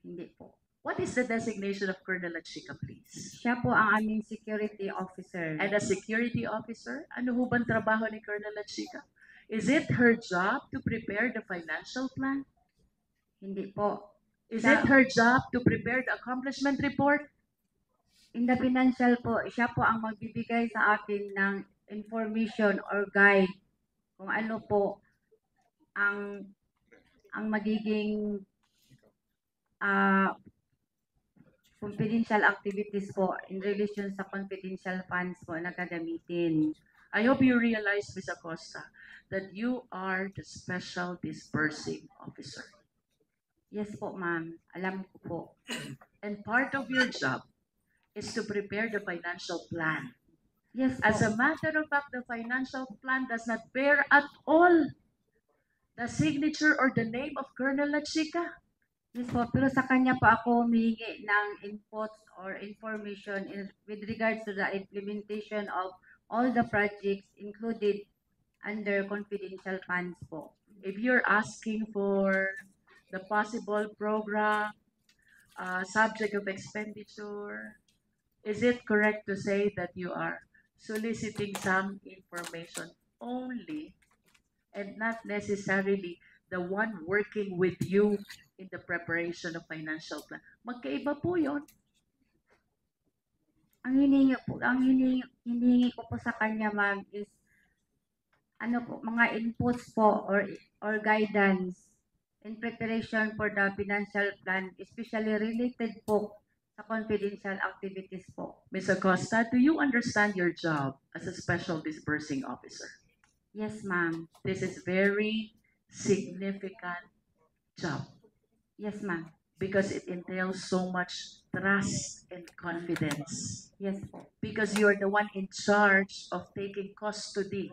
Hindi po. What is the designation of Colonel La Chica, please? Siya po ang aming security officer. And a security officer, ano ho bang trabaho ni Colonel La Chica? Is it her job to prepare the financial plan? Hindi po. Is it her job to prepare the accomplishment report? In the financial po, siya po ang magbibigay sa akin ng information or guide kung ano po ang magiging confidential activities po in relation sa confidential funds po na gagamitin. I hope you realize, Ms. Acosta, that you are the special disbursing officer. Yes po, ma'am. Alam ko po. And part of your job is to prepare the financial plan. Yes po. As a matter of fact, the financial plan does not bear at all the signature or the name of Colonel Lachica. Yes po, pero sa kanya po ako humihingi ng inputs or information with regards to the implementation of all the projects included under confidential funds po. If you're asking for the possible program, subject of expenditure, is it correct to say that you are soliciting some information only and not necessarily the one working with you in the preparation of financial plan? Magkaiba po yun. Ang hinihingi ko po sa kanya, ma'am, is ano po, mga inputs po or guidance in preparation for the financial plan, especially related po sa confidential activities po. Ms. Acosta, do you understand your job as a special disbursing officer? Yes, ma'am. This is very significant job Yes, ma'am. because it entails so much trust and confidence. Yes po. Because you're the one in charge of taking custody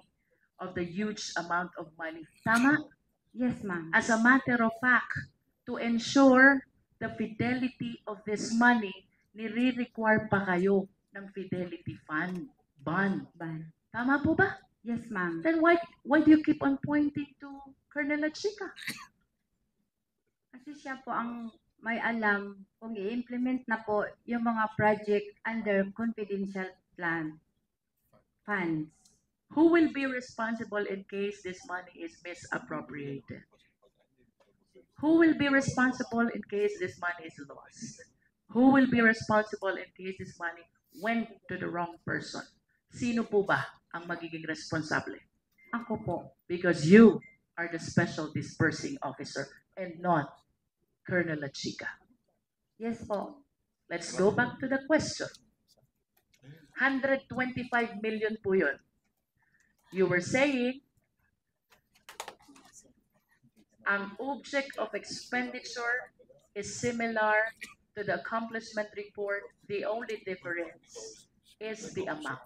of the huge amount of money. Tama? Yes, ma'am. As a matter of fact, to ensure the fidelity of this money, nire-require pa kayo ng fidelity fund, bond. Ban. Tama po ba? Yes, ma'am. Then why do you keep on pointing to Colonel Lachica? Kasi siya po ang may alam kung i-implement na po yung mga project under confidential plan funds. Who will be responsible in case this money is misappropriated? Who will be responsible in case this money is lost? Who will be responsible in case this money went to the wrong person? Sino po ba ang magiging responsable? Ako po. Because you are the special disbursing officer and not Colonel Lachica. Yes po. Let's go back to the question. 125 million po yun. You were saying, ang object of expenditure is similar to the accomplishment report. The only difference is the amount.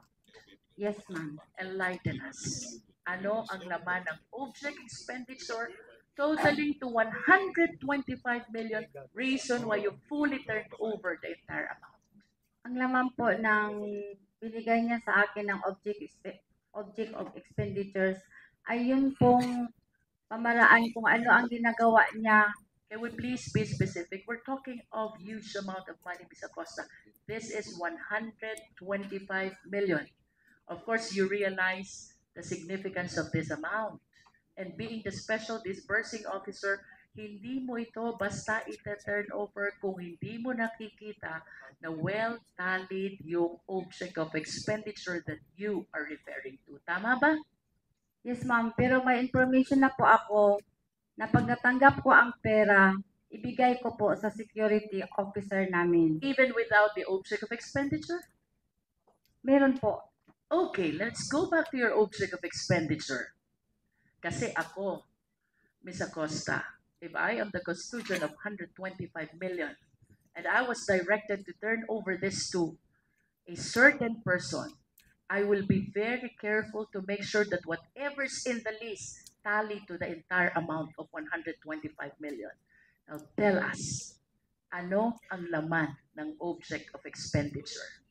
Yes, ma'am. Enlighten us. Ano ang laman ng object expenditure totaling to 125 million, reason why you fully turned over the entire amount? Ang laman po ng binigay niya sa akin ng object of expenditures ay yun pong pamaraan kung ano ang ginagawa niya. Can we please be specific? We're talking of huge amount of money, Ms. Acosta. This is 125 million. Of course, you realize the significance of this amount. And being the special disbursing officer, hindi mo ito basta ita-turn over kung hindi mo nakikita na well-tallied yung object of expenditure that you are referring to. Tama ba? Yes, ma'am. Pero may information na po ako na pag natanggap ko ang pera, ibigay ko po sa security officer namin. Even without the object of expenditure? Meron po. Okay, let's go back to your object of expenditure. Kasi ako, Ms. Acosta, if I am the custodian of 125 million and I was directed to turn over this to a certain person, I will be very careful to make sure that whatever's in the list tally to the entire amount of 125 million. Now tell us, ano ang laman ng object of expenditure?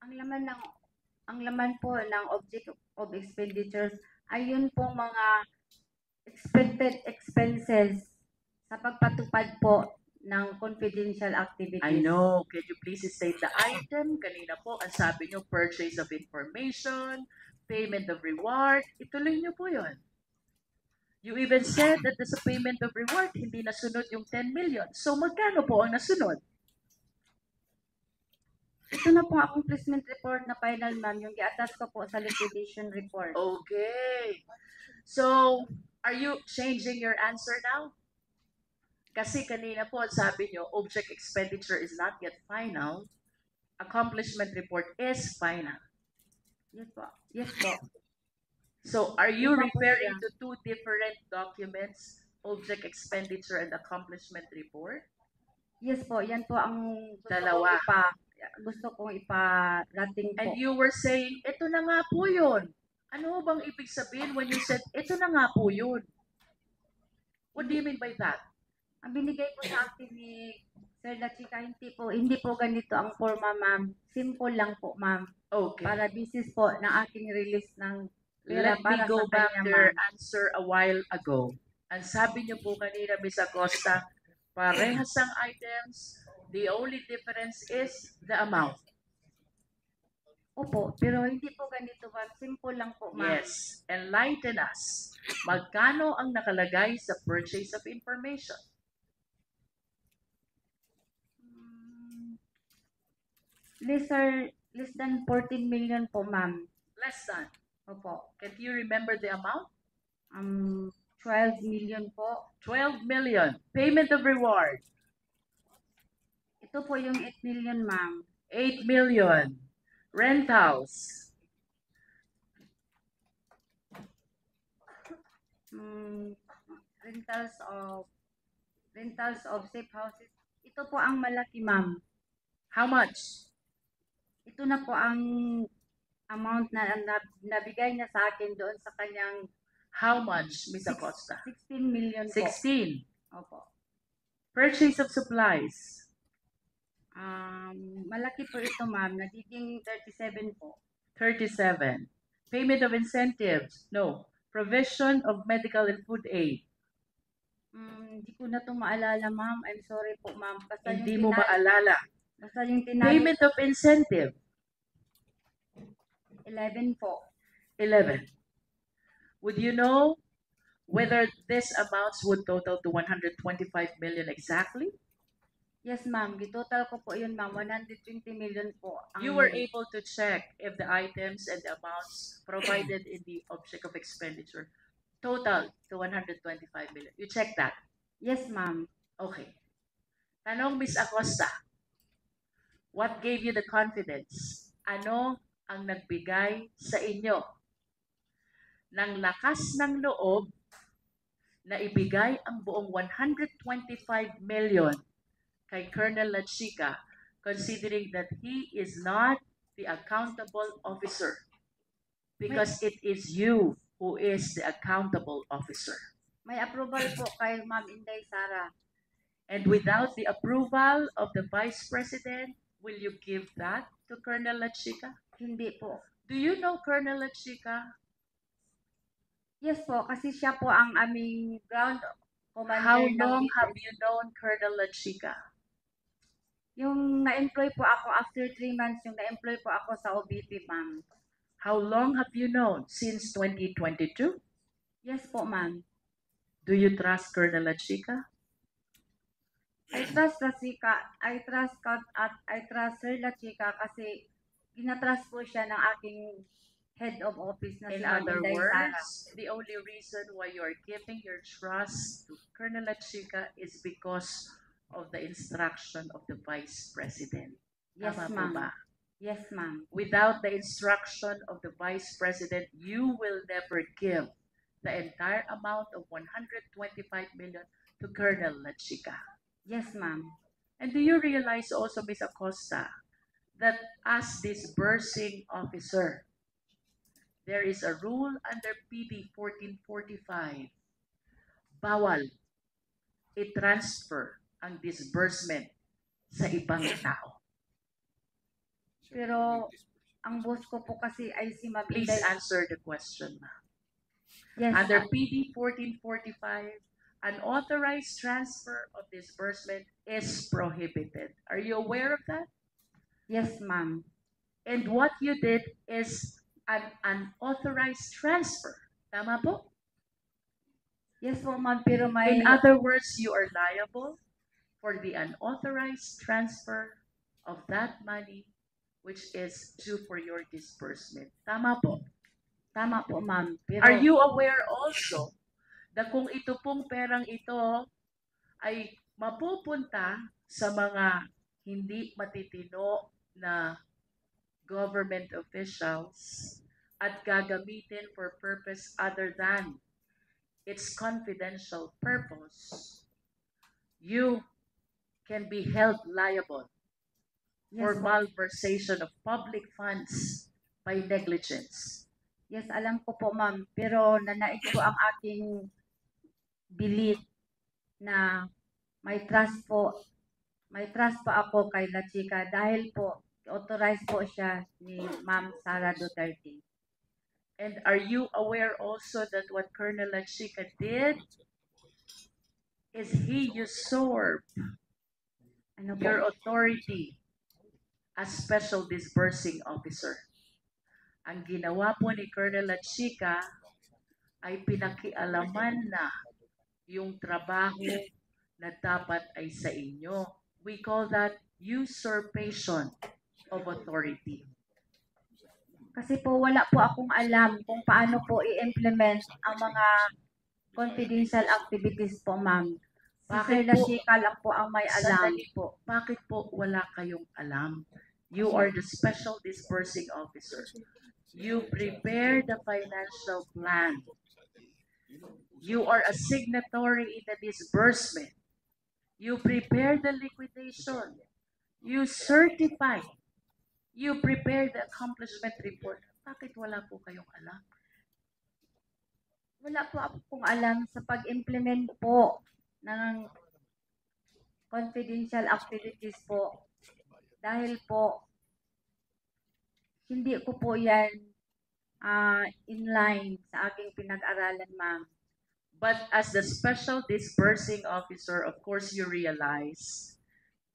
Ang laman po ng object of expenditures ay yun pong mga expected expenses sa pagpatupad po ng confidential activities. I know. Can you please state the item? Kanina po, ang sabi nyo, purchase of information, payment of reward. Ituloy nyo po yun. You even said that sa payment of reward, hindi nasunod yung 10 million. So, magkano po ang nasunod? Ito na po ang accomplishment report na final, ma'am, yung i-attach ko po sa liquidation report. Okay. So, are you changing your answer now? Kasi kanina po, sabi nyo, object expenditure is not yet final. Accomplishment report is final. Yes po. Yes po. So, are you Iba po referring siya. to two different documents, object expenditure and accomplishment report? Yes po. Yan po ang gusto Dalawa. ko pa gusto kong iparating po. And you were saying, ito na nga po yun. Ano bang ibig sabihin when you said, ito na nga po yun? What do you mean by that? Ang binigay po sa akin ni Sir La Chica, hindi po ganito ang forma, ma'am. Simple lang po, ma'am. Okay. Para business po na aking release ng pera Let me para go sa back kanya, to your ma'am. answer a while ago. Ang sabi niyo po kanina, Ms. Acosta, parehas ang items, the only difference is the amount. Opo, pero hindi po ganito, ma'am. Simple lang po, ma'am. Yes, enlighten us. Magkano ang nakalagay sa purchase of information? Less than 14 million po, ma'am. Less than. Opo. Can you remember the amount? 12 million po. 12 million. Payment of reward. Ito po yung 8 million, ma'am. 8 million. Rentals. Rentals of safe houses. Ito po ang malaki, ma'am. How much? Ito na po ang amount na nabigay niya sa akin doon sa kanyang How much, Ms. Acosta? 16 million po. 16. Opo. Purchase of supplies. Malaki po ito, ma'am. Nagiging 37 po. 37. Payment of incentives. No. Provision of medical and food aid. Hindi ko na ito maalala, ma'am. I'm sorry po, ma'am. Basta Hindi yung mo maalala. Basta yung tinalo, Payment of incentive. 11 po. 11. Would you know whether this amounts would total to 125 million exactly? Yes, ma'am. Total ko po yun, ma'am. 120 million po. You were able to check if the items and the amounts provided in the object of expenditure total to 125 million. You checked that? Yes, ma'am. Okay. Tanong, Ms. Acosta, what gave you the confidence? Ano ang nagbigay sa inyo ng lakas ng loob na ibigay ang buong 125 million kay Colonel La Chica, considering that he is not the accountable officer, because it is you who is the accountable officer. May approval po kay Ma'am Inday Sara. And without the approval of the Vice President, will you give that to Colonel La Chica? Hindi po. Do you know Colonel La Chica? Yes po, kasi siya po ang aming ground commander. How ng long dito. have you known Colonel La Chica? Yung na-employ po ako after 3 months, yung na-employ po ako sa OBP, ma'am. How long have you known? Since 2022? Yes po, ma'am. Do you trust Colonel La Chica? I trust La Chica. I trust Sir La Chica kasi ginatrust po siya ng aking head of office na si In Ma'am other Inday Sara. words, the only reason why you are giving your trust to Colonel La Chica is because of the instruction of the Vice President. Yes, Tama po ma'am. ba? Yes, ma'am. Without the instruction of the Vice President, you will never give the entire amount of 125 million to Colonel La Chica. Yes, ma'am. And do you realize also, Ms. Acosta, that as disbursing officer, there is a rule under PD 1445. Bawal i-transfer ang disbursement sa ibang tao. Pero ang boss ko po kasi ay si Ma'am Please Inday. answer the question, ma'am. Yes, Under PD 1445, unauthorized transfer of disbursement is prohibited. Are you aware of that? yes, ma'am. And what you did is an unauthorized transfer. Tama po? Yes po, ma'am. Pero may... In other words, you are liable for the unauthorized transfer of that money which is due for your disbursement. Tama po? Tama po, ma'am. Pero, Are you aware also na kung ito pong perang ito ay mapupunta sa mga hindi matitino na government officials at gagamitin for purpose other than its confidential purpose, you can be held liable for Yes, po. malversation of public funds by negligence. Yes, alam ko po, ma'am. Pero nanais ko ang aking belief na may trust po. May trust pa ako kay La Chica dahil po authorized po siya ni Ma'am Sara Duterte. And are you aware also that what Colonel Lachica did is he usurped Ano po? your authority as special disbursing officer. Ang ginawa po ni Colonel Lachica ay pinakialaman na yung trabaho na dapat ay sa inyo. We call that usurpation of authority. Kasi po wala po akong alam kung paano po i-implement ang mga confidential activities po, ma'am. Si Bakit Sir po? La Chica lang po ang may alam Sandali po. Bakit po wala kayong alam? You are the special disbursing officer. You prepare the financial plan. You are a signatory in the disbursement. You prepare the liquidation. You certify. You prepare the accomplishment report. Bakit wala po kayong alam? Wala po akong alam sa pag-implement po ng confidential activities po. Dahil po, hindi ko po yan inline sa aking pinag-aralan, ma'am. But as the special disbursing officer, of course, you realize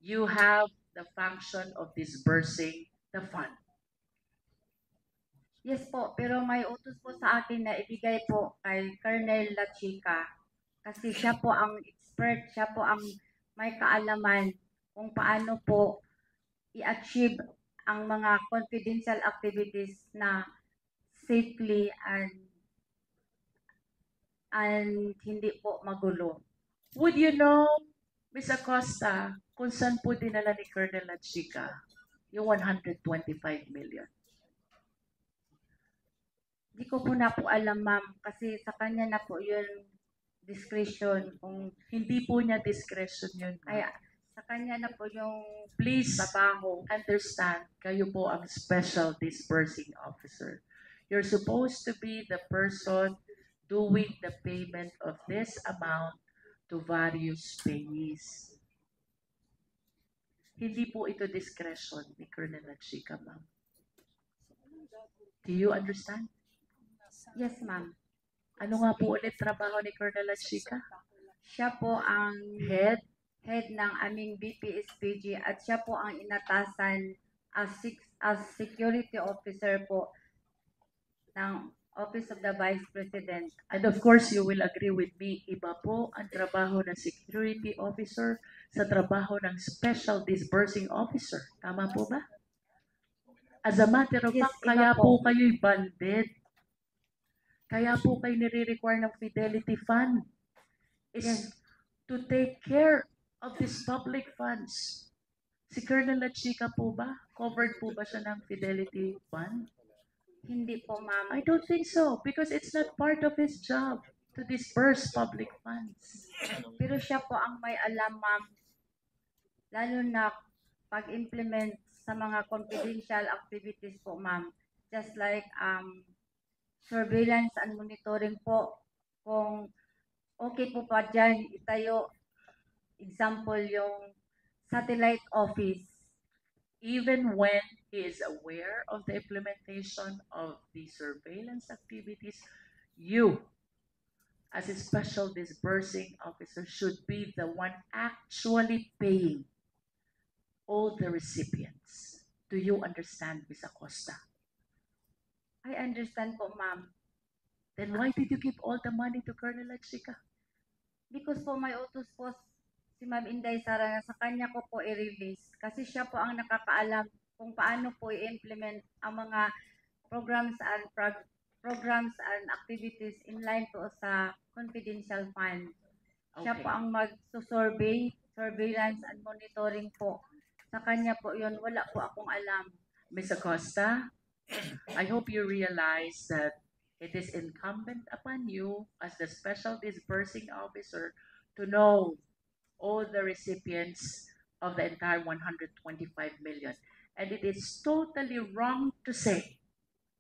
you have the function of disbursing the fund. Yes po, pero may utos po sa akin na ibigay po kay Colonel La Chica. Kasi siya po ang expert, siya po ang may kaalaman kung paano po i-achieve ang mga confidential activities na safely and hindi po magulo. Would you know, Ms. Acosta, kung saan po dinala ni Colonel Lachica yung 125 million? Hindi ko po na po alam, ma'am, kasi sa kanya na po yung discretion kung Hindi po niya discretion yun. kaya sa kanya na po yung Please trabaho. understand, kayo po ang special disbursing officer. You're supposed to be the person doing the payment of this amount to various payees. Hindi po ito discretion ni Colonel Lachica, ma'am. Do you understand? Yes, ma'am. Ano nga po ulit trabaho ni Colonel Lachica? Siya po ang Head head ng aming BPSPG at siya po ang inatasan as security officer po ng Office of the Vice President. And of course, you will agree with me, iba po ang trabaho ng security officer sa trabaho ng special disbursing officer. Tama po ba? As a matter of Yes, fact, iba kaya po. po kayo'y banded. Kaya po kayo nire-require ng Fidelity Fund is Yes. to take care of these public funds. Si Colonel Lachica po ba? Covered po ba siya ng Fidelity Fund? Hindi po, ma'am. I don't think so because it's not part of his job to disperse public funds. Pero siya po ang may alam, ma'am. Lalo na pag-implement sa mga confidential activities po, ma'am. Just like surveillance and monitoring po. Kung okay po pa dyan, itayo, example, yung satellite office. Even when he is aware of the implementation of the surveillance activities, you, as a special disbursing officer, should be the one actually paying all the recipients. Do you understand, Ms. Acosta? I understand po, ma'am. Then why did you give all the money to Colonel Lachica? Because po may utos po si Ma'am Inday Sara na sa kanya ko po i-release. Kasi siya po ang nakakaalam kung paano po i-implement ang mga programs and activities in line po sa confidential fund. Siya Okay. po ang mag-survey, surveillance and monitoring po. Sa kanya po yun, wala po akong alam. Ms. Acosta, I hope you realize that it is incumbent upon you as the special disbursing officer to know all the recipients of the entire 125 million. And it is totally wrong to say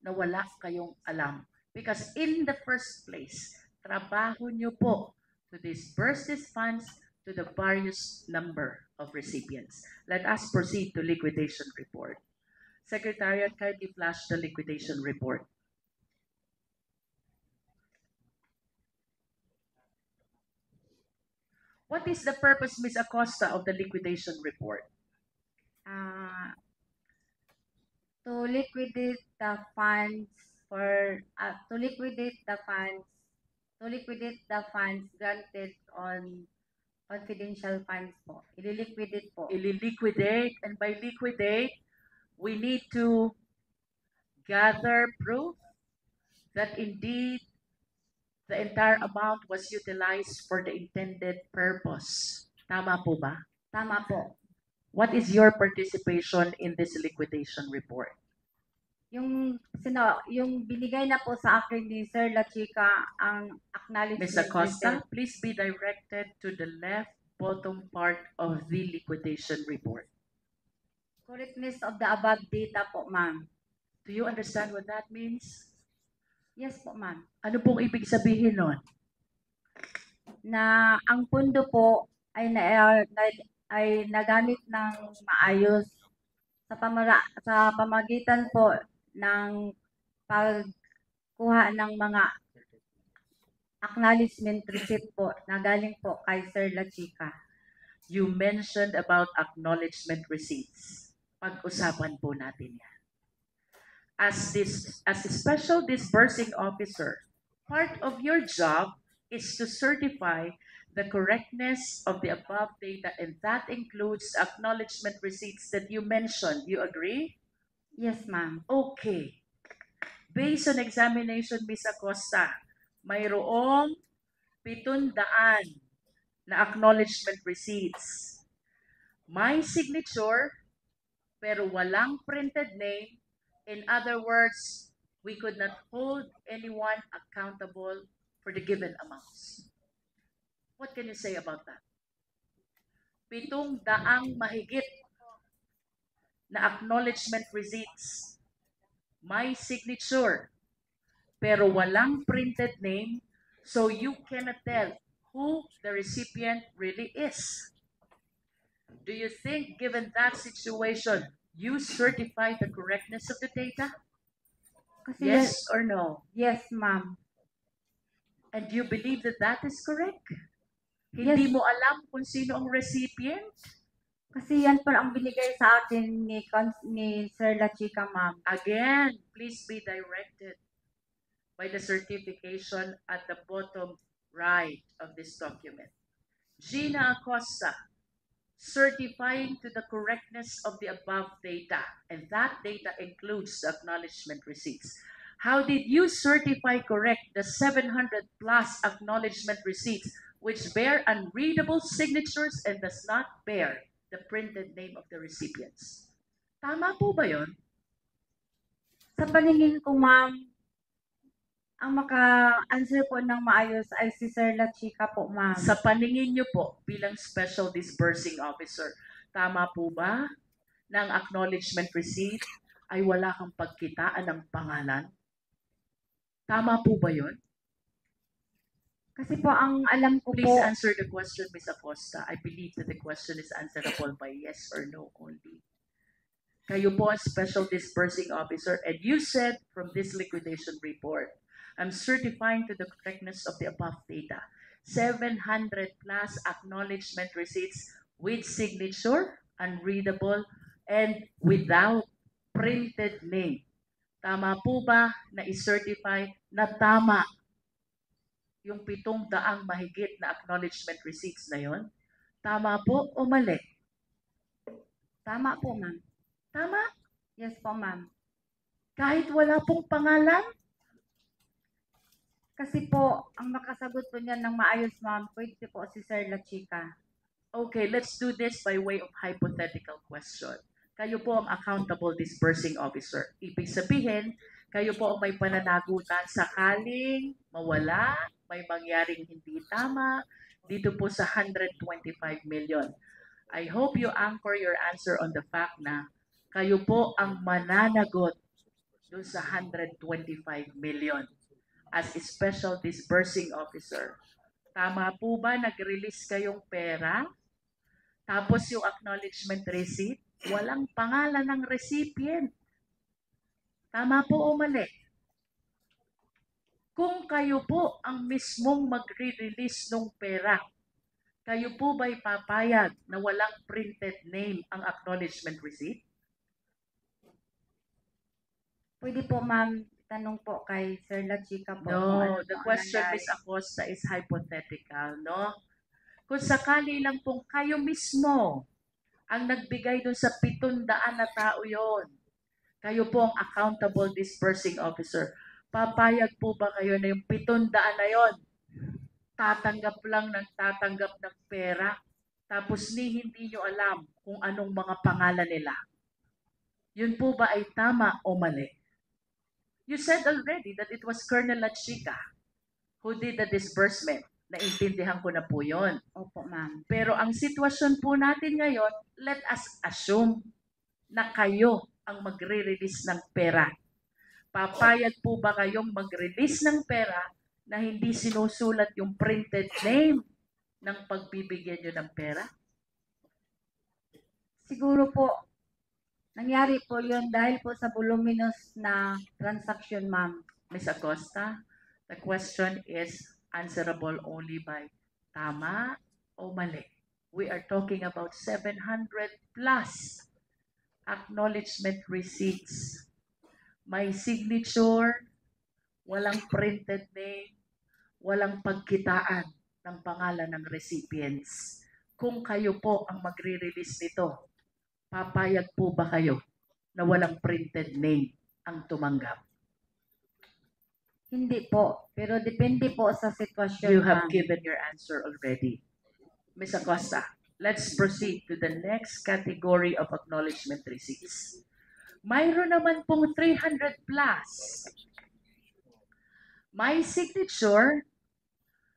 na wala kayong alam. Because in the first place, trabaho nyo po to disperse these funds to the various number of recipients. Let us proceed to liquidation report. Secretariat, kindly flash the liquidation report. What is the purpose, Ms. Acosta, of the liquidation report? To liquidate the funds to liquidate the funds granted on confidential funds po. Ililiquidate po. Ililiquidate, and by liquidate, we need to gather proof that indeed the entire amount was utilized for the intended purpose. Tama po ba? Tama po. What is your participation in this liquidation report? Yung binigay na po sa akin ni Sir La Chica ang acknowledgement. Ms. Acosta, please be directed to the left bottom part of the liquidation report. Correctness of the above data po, ma'am. Do you understand what that means? Yes po, ma'am. Ano pong ibig sabihin nun? Na ang pondo po ay nagamit ng maayos sa pamagitan po ng pagkuha ng mga acknowledgement receipt po na galing po kay Sir La Chica. You mentioned about acknowledgement receipts. Pag-usapan po natin yan. As a special disbursing officer, part of your job is to certify the correctness of the above data, and that includes acknowledgement receipts that you mentioned. You agree? Yes, ma'am. Okay. Based on examination, Ms. Acosta, mayroong 700 na acknowledgement receipts. May signature, pero walang printed name. In other words, we could not hold anyone accountable for the given amounts. What can you say about that? 700 mahigit na acknowledgement receipts. May signature, pero walang printed name, so you cannot tell who the recipient really is. Do you think, given that situation, you certify the correctness of the data? Kasi Yes or no? Yes, ma'am. And do you believe that that is correct? Hindi Yes. mo alam kung sino ang recipient? Kasi yan po ang binigay sa akin ni Sir La Chica, ma'am. Again, please be directed by the certification at the bottom right of this document. Gina Acosta, certifying to the correctness of the above data, and that data includes the acknowledgement receipts. How did you certify correct the 700 plus acknowledgement receipts which bear unreadable signatures and does not bear the printed name of the recipients? Tama po ba yun? Sa paningin ko, ma'am, ang maka-answer po ng maayos ay si Sir La Chica po, ma'am. Sa paningin niyo po bilang Special Disbursing Officer, tama po ba na ang acknowledgement receipt ay wala kang pagkitaan ng pangalan? Tama po ba yun? Kasi po ang alam ko Please po, answer the question, Ms. Acosta. I believe that the question is answerable by yes or no only. Kayo po ang Special Disbursing Officer, and you said from this liquidation report, I'm certifying to the correctness of the above data. 700 plus acknowledgement receipts with signature, unreadable, and without printed name. Tama po ba na i-certify na tama yung 700 mahigit na acknowledgement receipts na yon? Tama po o mali? tama po, ma'am. Tama? Yes po, ma'am. Kahit wala pong pangalan? Kasi po, ang makasagot po niyan ng maayos, ma'am, pwede po si Sir La Chica. Okay, let's do this by way of hypothetical question. Kayo po ang accountable disbursing officer. Ibig sabihin, kayo po ang may pananagutan sakaling mawala, may mangyaring hindi tama, dito po sa 125 million. I hope you anchor your answer on the fact na kayo po ang mananagot dun sa 125 million as a special disbursing officer. Tama po ba nag-release kayong pera? Tapos yung acknowledgement receipt, walang pangalan ng recipient. Tama po o mali? Kung kayo po ang mismong magre-release ng pera, kayo po ba'y papayag na walang printed name ang acknowledgement receipt? Pwede po, ma'am, tanong po kay Sir La Chica po. kung No, ano the po ang question, nangyari. Ms. Acosta, is hypothetical, no? Kung sakali lang pong kayo mismo ang nagbigay dun sa 700 na tao yon, kayo po ang accountable disbursing officer, papayag po ba kayo na yung 700 na yon tatanggap lang ng tatanggap ng pera, tapos hindi nyo alam kung anong mga pangalan nila? Yun po ba ay tama o mali? You said already that it was Colonel La Chica who did the disbursement. Naintindihan ko na po yun. Opo, ma'am. Pero ang sitwasyon po natin ngayon, let us assume na kayo ang magre-release ng pera. Papayag po ba kayong mag-release ng pera na hindi sinusulat yung printed name ng pagbibigyan nyo ng pera? Siguro po, nangyari po yun dahil po sa voluminous na transaction, ma'am. Ms. Acosta, the question is answerable only by tama o mali. We are talking about 700 plus acknowledgement receipts. May signature, walang printed name, walang pagkitaan ng pangalan ng recipients. Kung kayo po ang magre-release nito, papayag po ba kayo na walang printed name ang tumanggap? Hindi po, pero depende po sa sitwasyon, You have ma'am. given your answer already. Ms. Acosta, let's proceed to the next category of acknowledgement receipts. Mayroon naman pong 300 plus. May signature,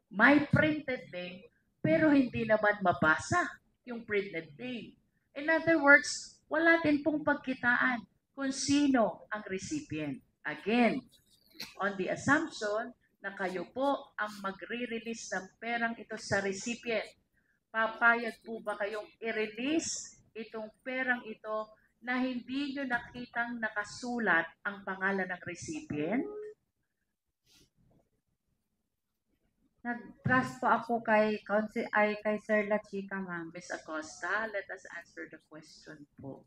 may printed name, pero hindi naman mabasa yung printed name. In other words, wala din pong pagkitaan kung sino ang recipient. Again, on the assumption na kayo po ang magre-release ng perang ito sa recipient, papayag po ba kayong i-release itong perang ito na hindi nyo nakitang nakasulat ang pangalan ng recipient? Nag-trust po ako kay Sir La Chica, ma'am. Ms. Acosta, let us answer the question po.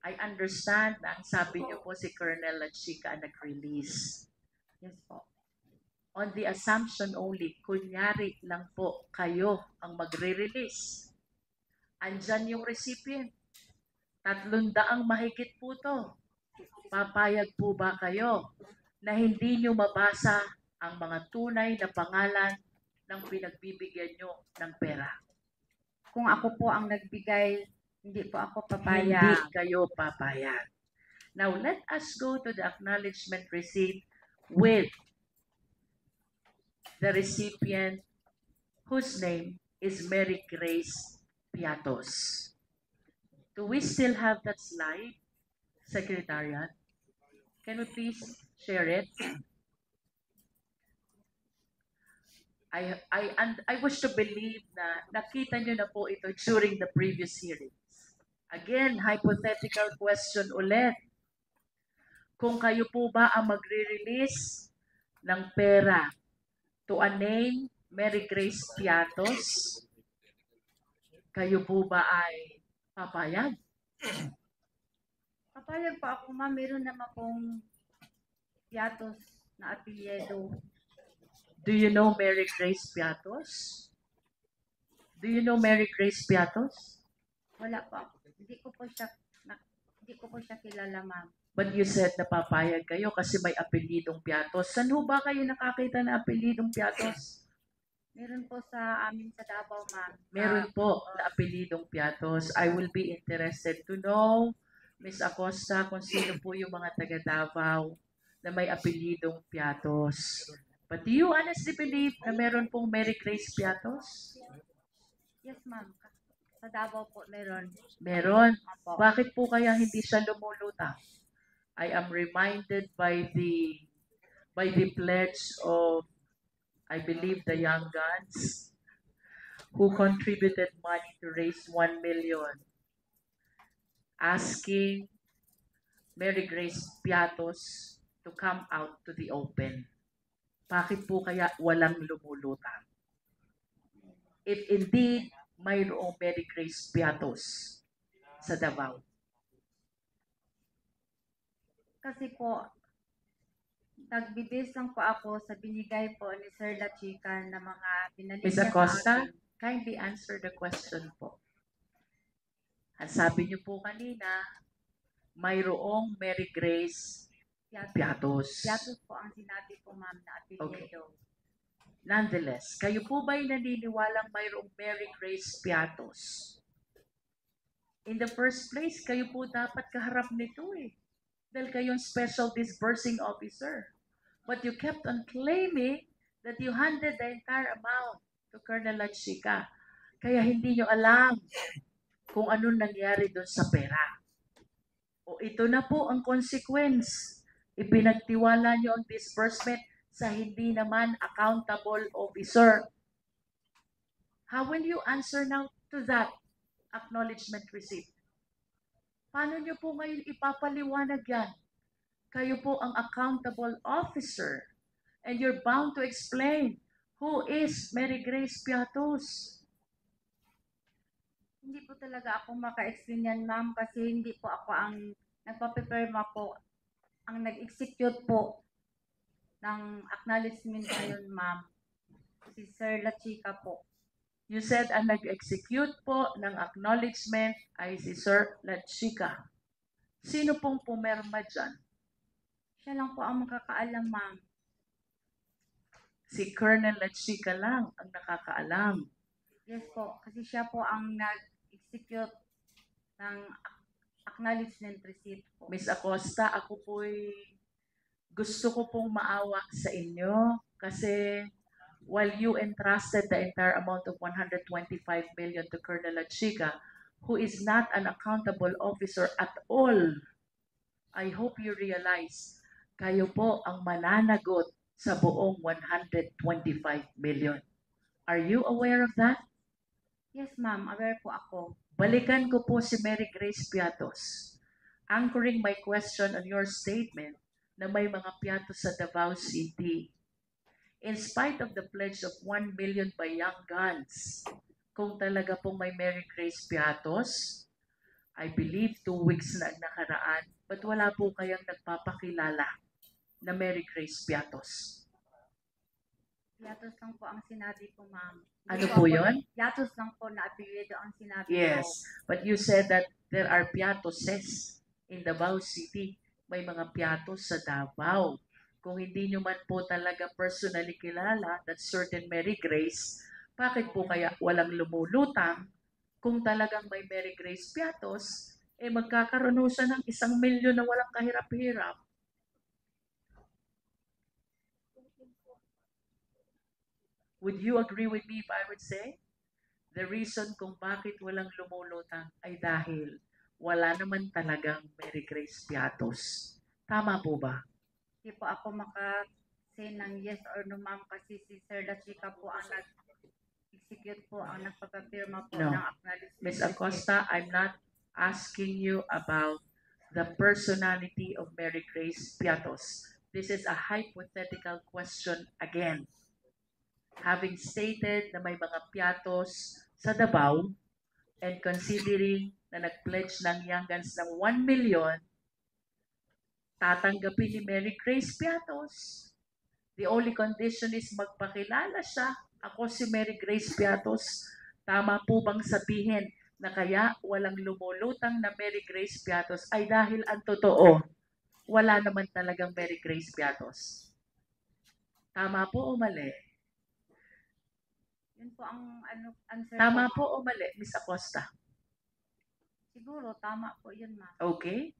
I understand na ang sabi niyo po si Colonel La Chica ang nag-release. Yes po. On the assumption only, kunyari lang po kayo ang magre-release. Andyan yung recipient. 300 mahigit po to. Papayag po ba kayo na hindi nyo mabasa ang mga tunay na pangalan ng pinagbibigyan nyo ng pera? Kung ako po ang nagbigay, hindi po ako Hindi papayag. kayo papayag. Now, let us go to the acknowledgement receipt with the recipient whose name is Mary Grace Piatos. Do we still have that slide, Secretariat? Can we please share it? I wish to believe na nakita nyo na po ito during the previous hearings. Again, hypothetical question ulit. Kung kayo po ba ang magre-release ng pera to a name, Mary Grace Piatos, kayo po ba ay papayag? Papayag po ako, ma'am. Meron naman pong Piatos na apelyido. Do you know Mary Grace Piatos? Do you know Mary Grace Piatos? Wala po ako. Hindi ko po siya kilala, ma'am. But you said na papayag kayo kasi may apelidong Piatos. Saan ho ba kayo nakakita ng apelidong Piatos? Meron po sa amin sa Davao, ma'am. Meron po na apelidong Piatos. I will be interested to know, Ms. Acosta, kung sino po yung mga taga Davao na may apelidong Piatos. But do you honestly believe na meron pong Mary Grace Piatos? Yes, ma'am. Sa Davao po meron. Meron. Opo. Bakit po kaya hindi siya lumulutang? I am reminded by the pledge of, I believe, the Young Guns who contributed money to raise 1 million, asking Mary Grace Piatos to come out to the open. Bakit po kaya walang lumulutang? If indeed mayroong Mary Grace Piatos sa Davao. Kasi po, nagbibis lang po ako sa binigay po ni Sir La Chica na mga binalik Ms. niya sa Acosta, akin. kindly answer the question po. Ang sabi niyo po kanina, mayroong Mary Grace Piatos. Piatos po ang sinabi ko, ma'am, na apelyido. Nonetheless, kayo po ba'y naniniwalang mayroong Mary Grace Piatos? In the first place, kayo po dapat kaharap nito eh. Dahil kayong special disbursing officer. But you kept on claiming that you handed the entire amount to Colonel La Chica. Kaya hindi nyo alam kung anong nangyari doon sa pera. O ito na po ang consequence. Ipinagtiwala nyo ang disbursement sa hindi naman accountable officer. How will you answer now to that acknowledgement receipt? Paano nyo po ngayon ipapaliwanag yan? Kayo po ang accountable officer and you're bound to explain who is Mary Grace Piatos. Hindi po talaga ako maka-explain yan, ma'am, kasi hindi po ako ang nagpapipirma po. Ang nag-execute po ng acknowledgement ngayon, ma'am, si Sir La Chica po. You said ang nag-execute po ng acknowledgement ay si Sir La Chica. Sino pong pumerma dyan? Siya lang po ang makakaalam, ma'am. Si Colonel La Chica lang ang nakakaalam. Yes po, kasi siya po ang nag-execute ng acknowledgement receipt po. Ms. Acosta, ako po'y gusto ko pong maawa sa inyo kasi while you entrusted the entire amount of 125 million to Colonel La Chica, who is not an accountable officer at all, I hope you realize, kayo po ang mananagot sa buong 125 million. Are you aware of that? Yes, ma'am, aware po ako. Balikan ko po si Mary Grace Piatos. Anchoring my question on your statement na may mga Piatos sa Davao City. In spite of the pledge of 1 million by Young Guns, kung talaga pong may Mary Grace Piatos, I believe 2 weeks na ang nakaraan, but wala po kayang nagpapakilala na Mary Grace Piatos. Piatos lang po ang sinabi ko, ma'am. Ano po yun? Piatos lang po na apelyido ang sinabi ko. Yes, but you said that there are Piatoses in Davao City. May mga Piatos sa Davao. Kung hindi nyo man po talaga personally kilala that certain Mary Grace, bakit po kaya walang lumulutang? Kung talagang may Mary Grace Piatos, magkakaroon ho siya ng 1 milyon na walang kahirap-hirap. Would you agree with me if I would say? The reason kung bakit walang lumulutang ay dahil wala naman talagang Mary Grace Piatos. Tama po ba? Hindi po ako maka-say ng yes or no, ma'am, kasi si Sir La Chica po ang nag-execute po, ang nagpapapirma po No. ng acknowledgement. Ms. Acosta, I'm not asking you about the personality of Mary Grace Piatos. This is a hypothetical question again. Having stated na may mga Piatos sa Davao and considering na nag-pledge ng Young Guns ng 1 million, tatanggapin ni Mary Grace Piatos. The only condition is magpakilala siya. Ako si Mary Grace Piatos. Tama po bang sabihin na kaya walang lumulutang na Mary Grace Piatos ay dahil ang totoo, wala naman talagang Mary Grace Piatos? Tama po o mali? Yun po ang answer Tama ko, po o mali, Ms. Acosta? Siguro, tama po yun, ma'am. Okay.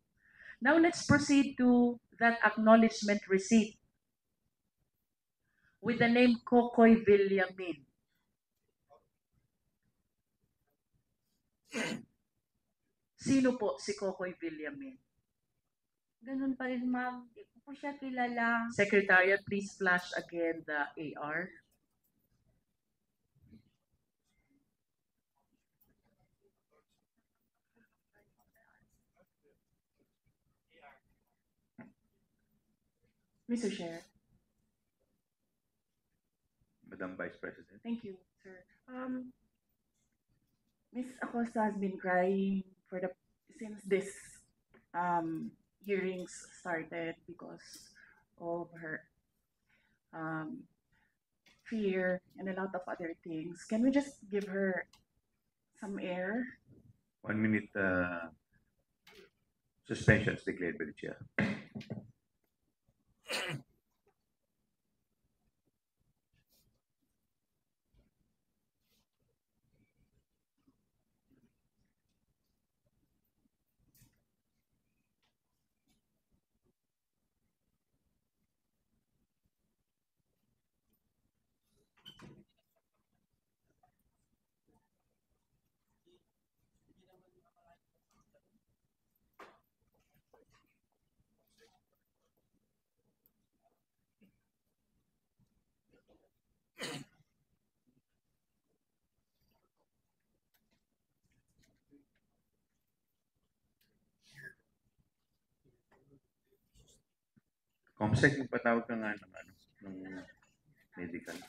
Now let's proceed to that acknowledgement receipt with the name Kokoy Villamin. Sino po si Kokoy Villamin? Ganun pa rin, ma'am. Di ko po siya kilala. Secretariat, please flash again the AR. Mr. Chair. Madam Vice President. Thank you, sir. Ms. Acosta has been crying since this hearings started because of her fear and a lot of other things. Can we just give her some air? 1 minute suspension is declared by the chair. Comsec, patawag ka nga ng medical.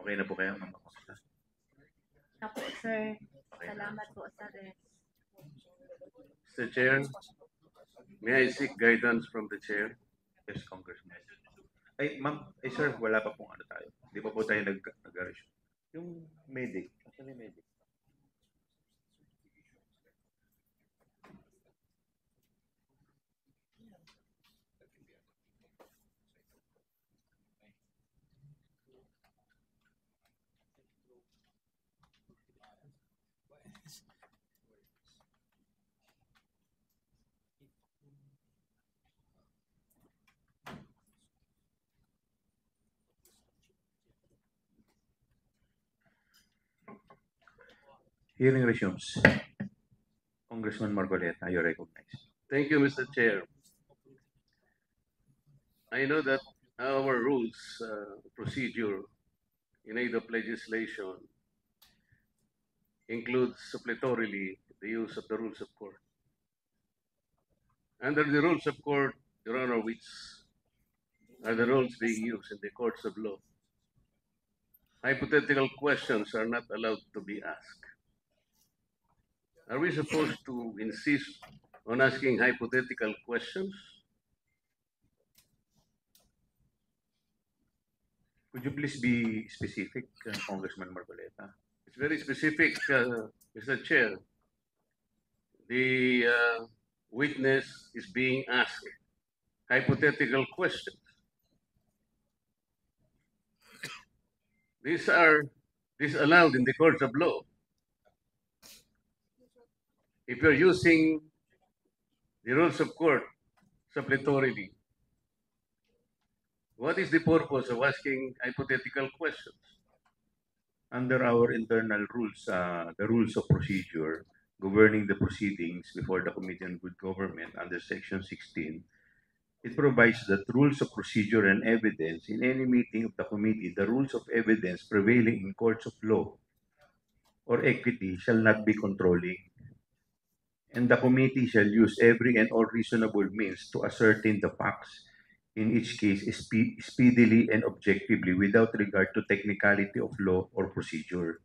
Okay na po kayo, Ma'am Acosta? Apo, sir. Okay na. Salamat po sa rest. Mr. Chair, may I seek guidance from the chair? Yes, Congressman. Ay, ma'am, sir, wala pa pong ano tayo. Di pa po tayo nag-arrange. Yung medic, asan yung medic? Hearing resumes. Congressman Marcoleta, you recognize. Thank you, Mr. Chair. I know that our rules procedure in aid of legislation includes suppletorily the use of the rules of court. Under the rules of court, Your Honor, which are the rules being used in the courts of law, hypothetical questions are not allowed to be asked. Are we supposed to insist on asking hypothetical questions? Could you please be specific, Congressman Marcoleta? It's very specific, Mr. Chair. The witness is being asked hypothetical questions. These are disallowed in the courts of law. If you're using the rules of court suppletorily, what is the purpose of asking hypothetical questions? Under our internal rules, the rules of procedure governing the proceedings before the Committee on Good Government under Section 16, it provides that rules of procedure and evidence in any meeting of the committee, the rules of evidence prevailing in courts of law or equity shall not be controlling, and the committee shall use every and all reasonable means to ascertain the facts in each case speedily and objectively without regard to technicality of law or procedure.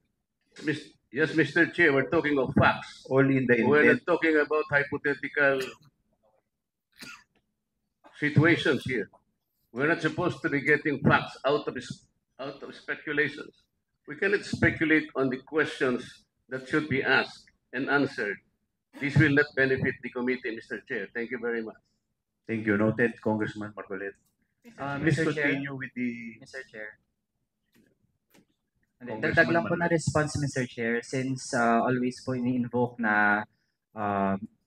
Yes, Mr. Chair, we're talking of facts. Only in the We're intent not talking about hypothetical situations here. We're not supposed to be getting facts out of speculations. We cannot speculate on the questions that should be asked and answered. This will not benefit the committee, Mr. Chair. Thank you very much. Thank you. Noted, Congressman Marcoleta. Please Mr. Chair, continue with the Mr. Chair. Congressman Dagdag lang po na Manuel. response, Mr. Chair, since always po ini-invoke na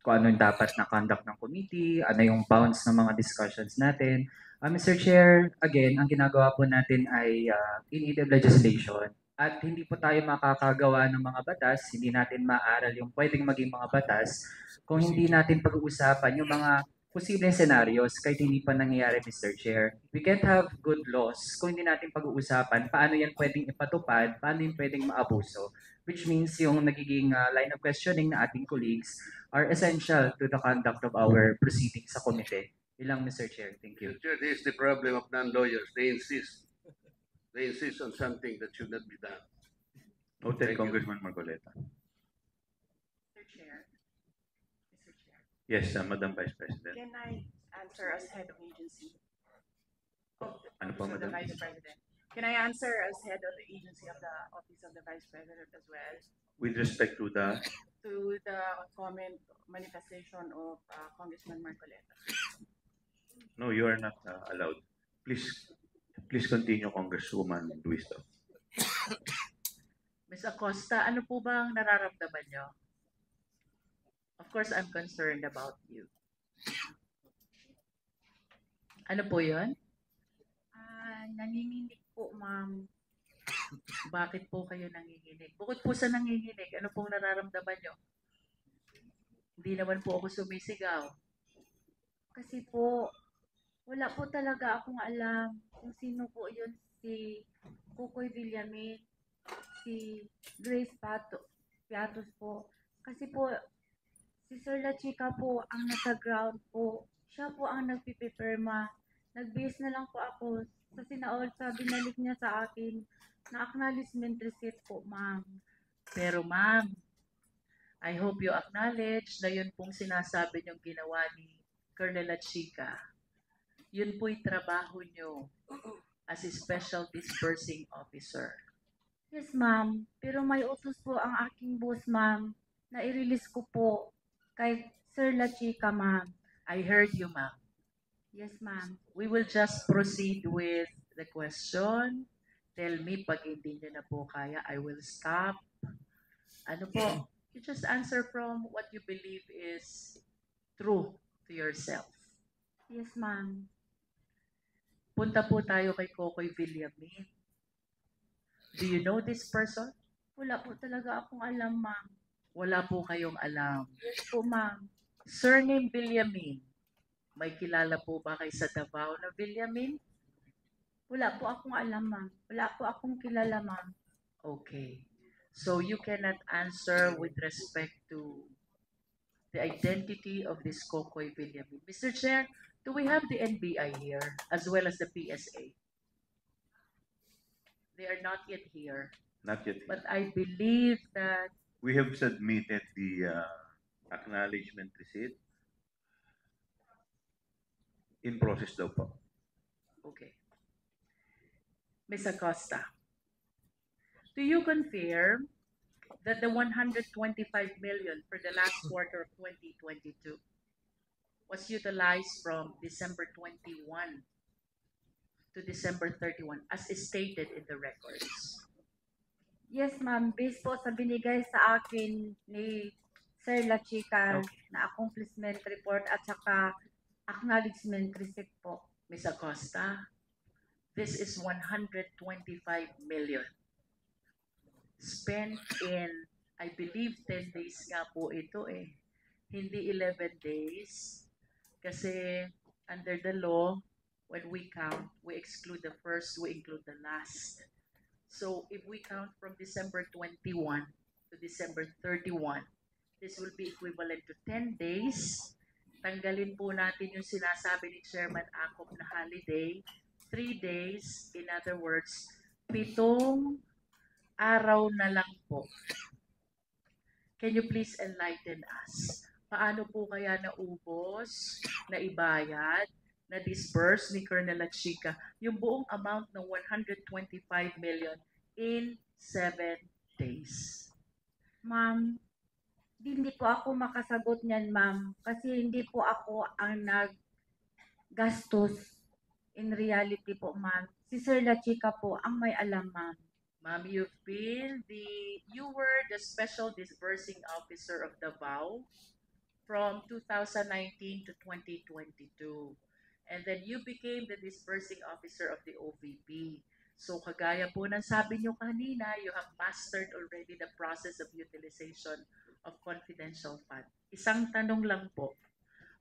kung ano yung dapat na conduct ng committee, ano yung bounds ng mga discussions natin. Mr. Chair, again, ang ginagawa po natin ay in-aid of legislation at hindi po tayo makakagawa ng mga batas, hindi natin maaral yung pwedeng maging mga batas kung hindi natin pag-uusapan yung mga posibleng scenarios kahit hindi pa nangyayari, Mr. Chair. We can't have good laws kung hindi natin pag-uusapan paano yan pwedeng ipatupad, paano yan pwedeng maabuso, which means yung nagiging line of questioning na ating colleagues are essential to the conduct of our proceedings sa komite. Ilang, Mr. Chair. Thank you. Mr. Chair, this is the problem of non-lawyers. They insist on something that should not be done. Noted, Thank you. Congressman Marcoleta. Mr. Chair. Mr. Chair. Yes, Madam Vice President. Can I answer as head of agency? Ano po, Office of the Madam? Vice President. Can I answer as head of the agency of the Office of the Vice President as well With respect to the to the comment manifestation of Congressman Marcoleta? no, you are not allowed. Please continue, Congresswoman Luisto. Ms. Acosta, ano po ba ang nararamdaman nyo? Of course, I'm concerned about you. Ano po yun? Nanginginig po, ma'am. Bakit po kayo nanginginig? Bukod po sa nanginginig, ano pong nararamdaman nyo? Hindi naman po ako sumisigaw. Kasi po, wala po talaga akong alam kung sino po yun, si Kukoy Villamin, si Grace Piatos po. Kasi po, si Sir La Chica po ang nasa ground po. Siya po ang nagpipipirma. Nag-base na lang po ako sa sinaol sa binalik niya sa akin na acknowledgement receipt po, ma'am. Pero ma'am, I hope you acknowledge na yun pong sinasabi niyong ginawa ni Colonel La Chica. Yun po'y trabaho niyo as a special dispersing officer. Yes, ma'am. Pero may utos po ang aking boss, ma'am, na i-release ko po kay Sir La Chica, ma'am. I heard you, ma'am. Yes, ma'am. We will just proceed with the question. Tell me pag hindi niyo na po kaya, I will stop. Ano po? You just answer from what you believe is true to yourself. Yes, ma'am. Punta po tayo kay Kokoy Villamin. Do you know this person? Wala po talaga akong alam, ma'am. Wala po kayong alam. Yes po, ma'am. Surname Villamin. May kilala po ba kay sa Davao na Villamin? Wala po akong alam, ma'am. Wala po akong kilala, ma'am. Okay. So you cannot answer with respect to the identity of this Kokoy Villamin. Mr. Chair, do we have the NBI here as well as the PSA? They are not yet here, Not yet. but I believe that We have submitted the acknowledgement receipt. In process daw po. okay. Ms. Acosta, do you confirm that the 125 million for the last quarter of 2022 was utilized from December 21 to December 31 as stated in the records? Yes, ma'am. Based po sa binigay sa akin ni Sir La Chica Okay. na accomplishment report at saka acknowledgement receipt po. Ms. Acosta, this is 125 million. spent in, I believe 10 days nga po ito eh. Hindi 11 days. Kasi under the law, when we count, we exclude the first, we include the last. So if we count from December 21 to December 31, this will be equivalent to 10 days. Tanggalin po natin yung sinasabi ni Chairman Acop na holiday, 3 days, in other words, 7 araw na lang po. Can you please enlighten us? Paano po kaya naubos, naibayad, na-disburse ni Colonel Lachica yung buong amount ng 125 million in 7 days? Ma'am, hindi po ako makasagot niyan, ma'am. Kasi hindi po ako ang naggastos in reality po, ma'am. Si Sir Lachica po ang may alam, ma'am. Ma'am, you were the special disbursing officer of Davao from 2019 to 2022. And then you became the disbursing officer of the OVP. So kagaya po ng sabi nyo kanina, you have mastered already the process of utilization of confidential fund. Isang tanong lang po,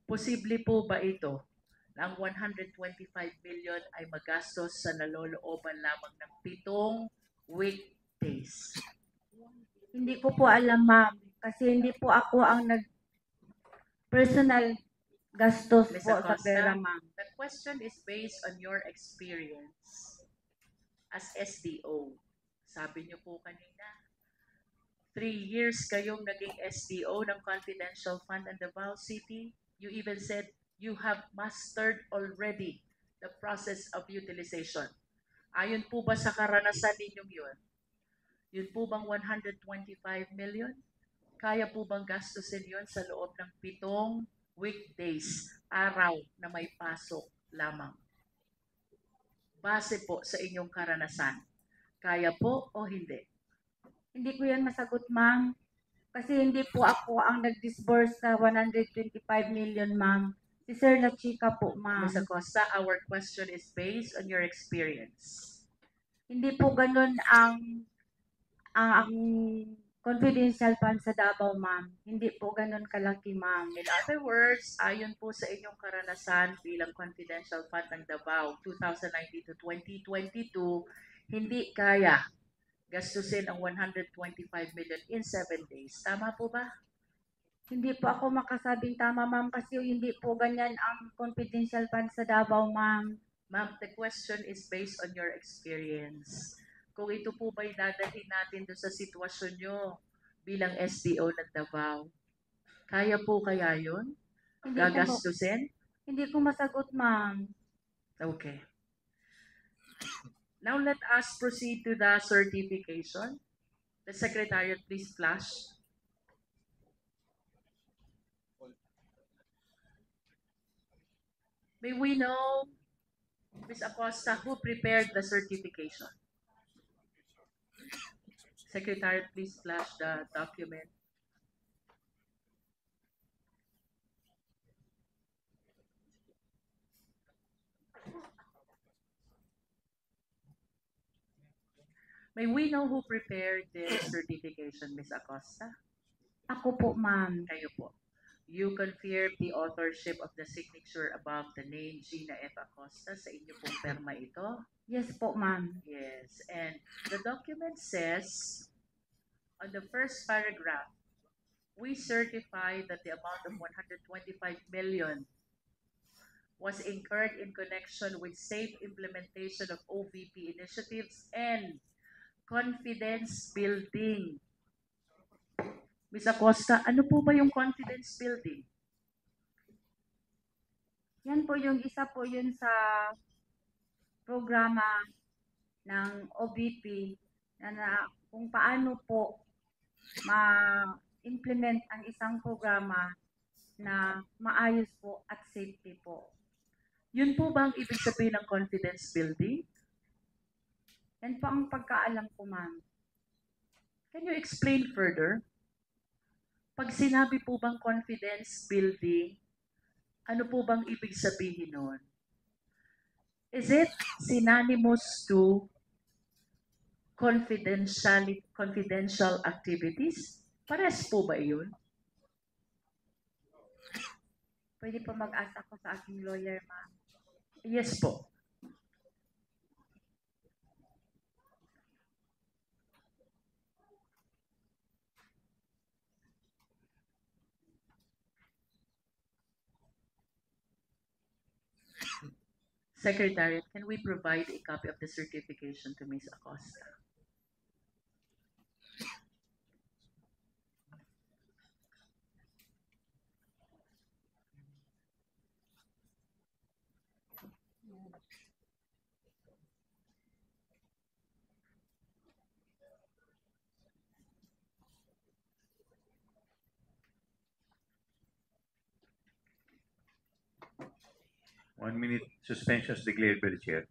posible po ba ito na ang 125 million ay magastos sa nalolooban lamang ng 7 weekdays? Hindi ko po alam, ma'am. Kasi hindi po ako ang personal gastos Ms. po sa Acosta, pera, ma'am. the question is based on your experience as SDO. Sabi niyo po kanina, 3 years kayong naging SDO ng Confidential Fund in Davao City. You even said you have mastered already the process of utilization. Ayon po ba sa karanasan ninyong yun? Yun po bang 125 million? Kaya po bang gastusin yun sa loob ng 7 weekdays, araw na may pasok lamang? Base po sa inyong karanasan, kaya po o hindi? Hindi ko yan masagot, ma'am. Kasi hindi po ako ang nag-disburse sa 125 million, ma'am. Si Sir Lachica po, ma'am. Ms. Acosta, our question is based on your experience. Hindi po ganun ang confidential fund sa Davao, ma'am. Hindi po ganun kalaki, ma'am. In other words, ayon po sa inyong karanasan bilang Confidential Fund ng Davao 2019 to 2022, hindi kaya gastusin ang 125 million in 7 days. Tama po ba? Hindi po ako makasabing tama, ma'am, kasi hindi po ganyan ang confidential fund sa Davao, ma'am. Ma'am, the question is based on your experience. Kung ito po ba'y dadalhin natin doon sa sitwasyon nyo bilang SDO ng Davao, kaya po kaya yun? Gagastusin? Hindi ko masagot, ma'am. Okay. Now let us proceed to the certification. The Secretariat, please flash. May we know, Ms. Acosta, who prepared the certification? Secretariat, please flash the document. May we know who prepared this certification, Ms. Acosta? Ako po, ma'am. Kayo po. You confirm the authorship of the signature above the name Gina F. Acosta sa inyo pong perma ito? Yes po, ma'am. Yes. And the document says, on the first paragraph, we certify that the amount of 125 million was incurred in connection with safe implementation of OVP initiatives and confidence building. Ms. Acosta, ano po ba yung confidence building? Yan po yung isa po yun sa programa ng OVP na kung paano po ma-implement ang isang programa na maayos po at safety po. Yun po ba ang ibig sabihin ng confidence building? Yan po ang pagkaalam ko, ma'am. Can you explain further? Pag sinabi po bang confidence building, ano po bang ibig sabihin nun? Is it synonymous to confidential activities? Pares po ba yun? Pwede po mag-ask ako sa aking lawyer, ma'am. Yes po. Secretary, can we provide a copy of the certification to Ms. Acosta? One minute suspension is declared by the chair.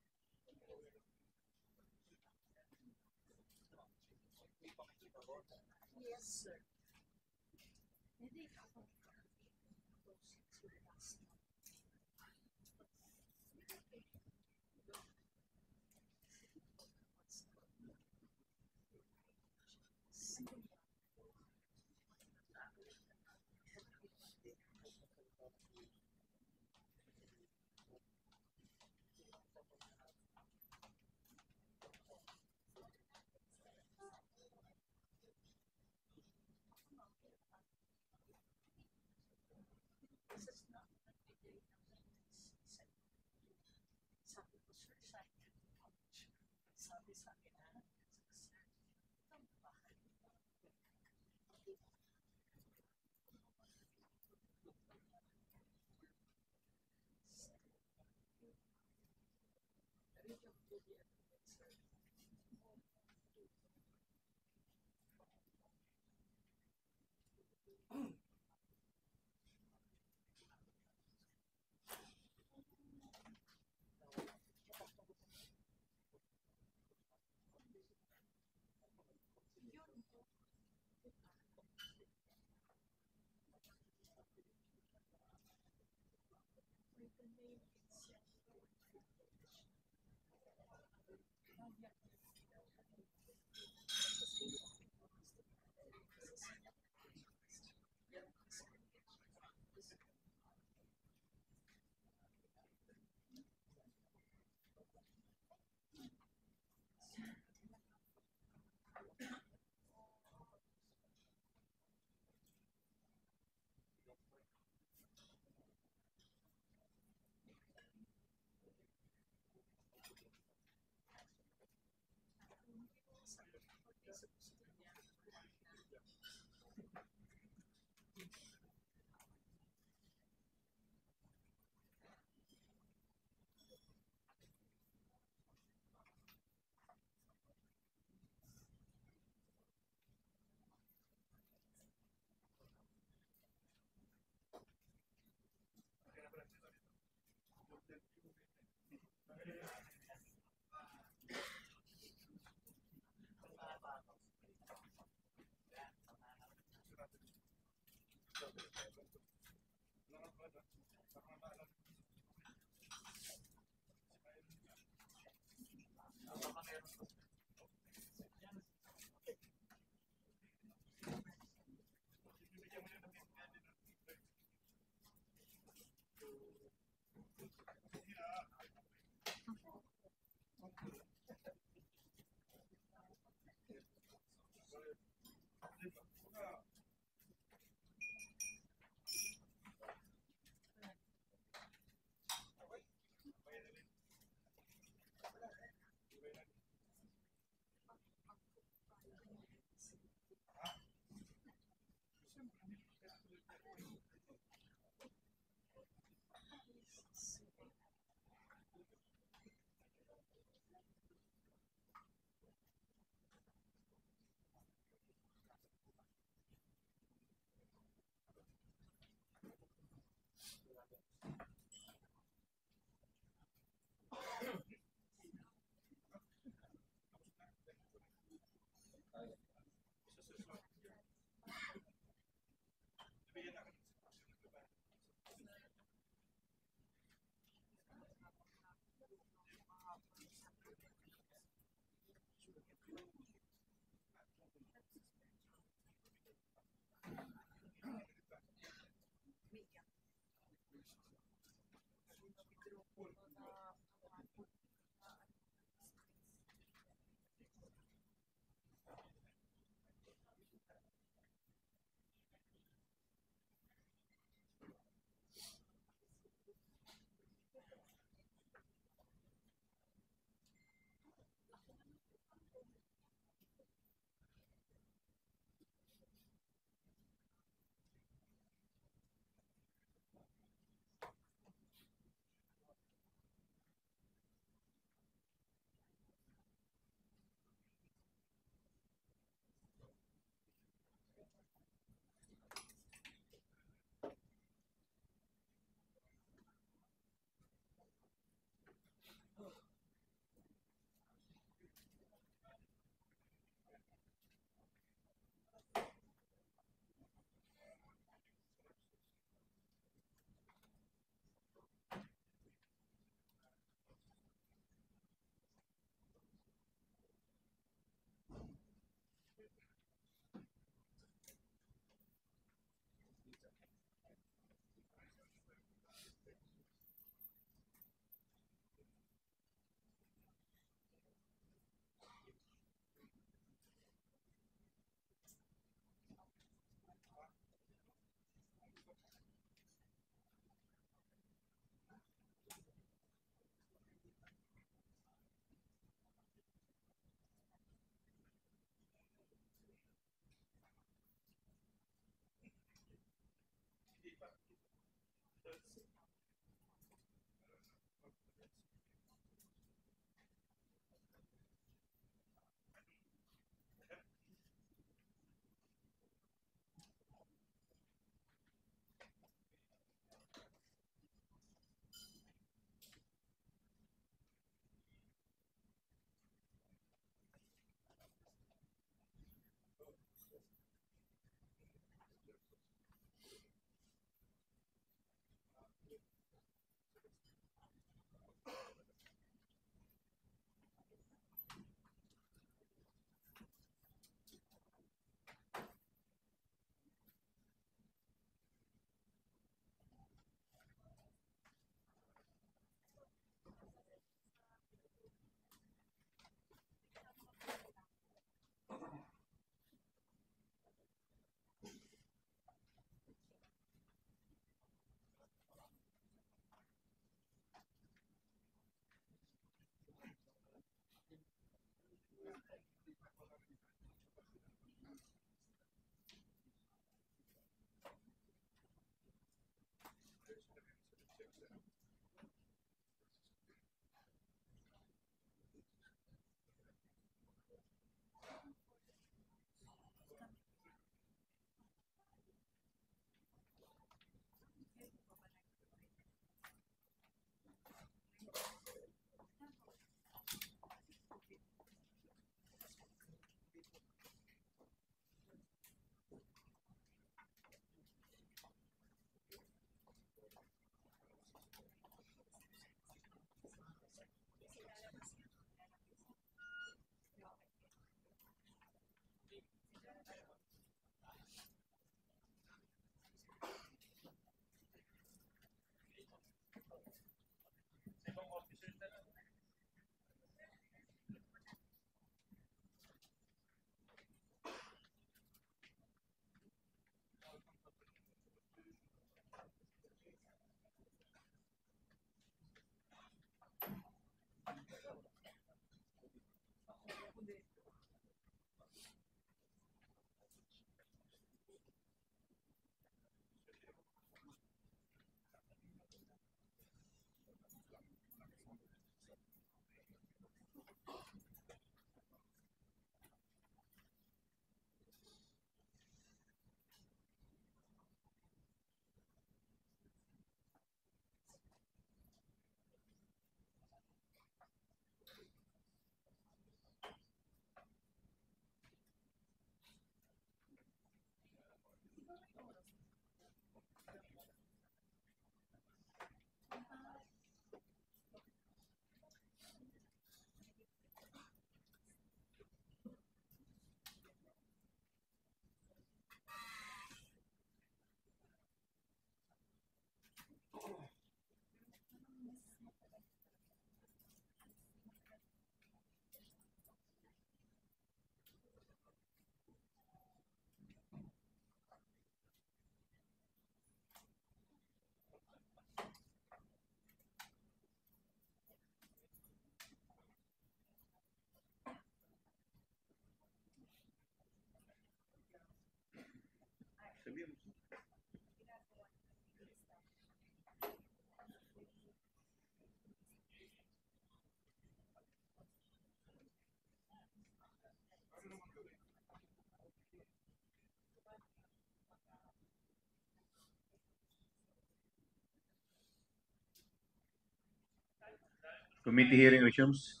Committee hearing resumes.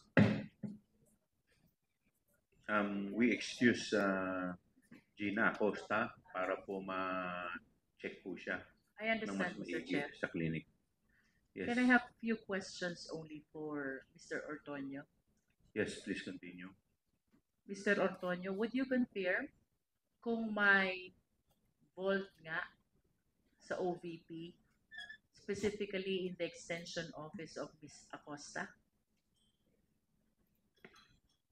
We excuse Gina Acosta para po ma-check po siya I ng mas understand, Mr. maigi Chair. sa clinic. Yes. Can I have a few questions only for Mr. Ortonio? Yes, please continue. Mr. Ortonio, would you confirm kung may vault nga sa OVP, specifically in the extension office of Ms. Acosta?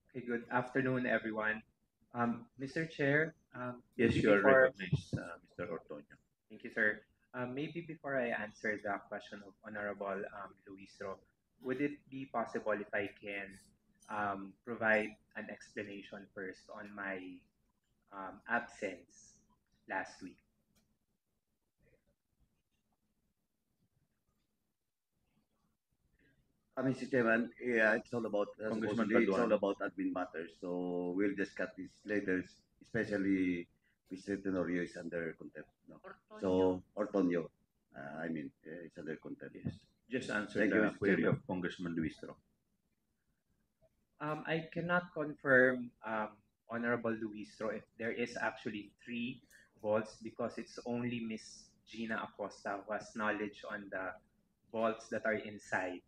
Okay, good afternoon, everyone. Mr. Chair, Yes, maybe you are before- recognized, Mr. Ortonio. Thank you, sir. Maybe before I answer the question of Honorable Luistro, would it be possible if I can provide an explanation first on my absence last week? Mr. Chairman, yeah, it's all about Congressman supposedly it's Paduano. all about admin matters. So we'll discuss this later, especially Mr. Tenorio is under contempt. No? So Ortonio, it's under contempt. Yes. Just answer Thank you, the Mr. query Chairman. of Congressman Luistro. I cannot confirm, Honorable Luistro, if there is actually 3 vaults because it's only Miss Gina Acosta who has knowledge on the vaults that are inside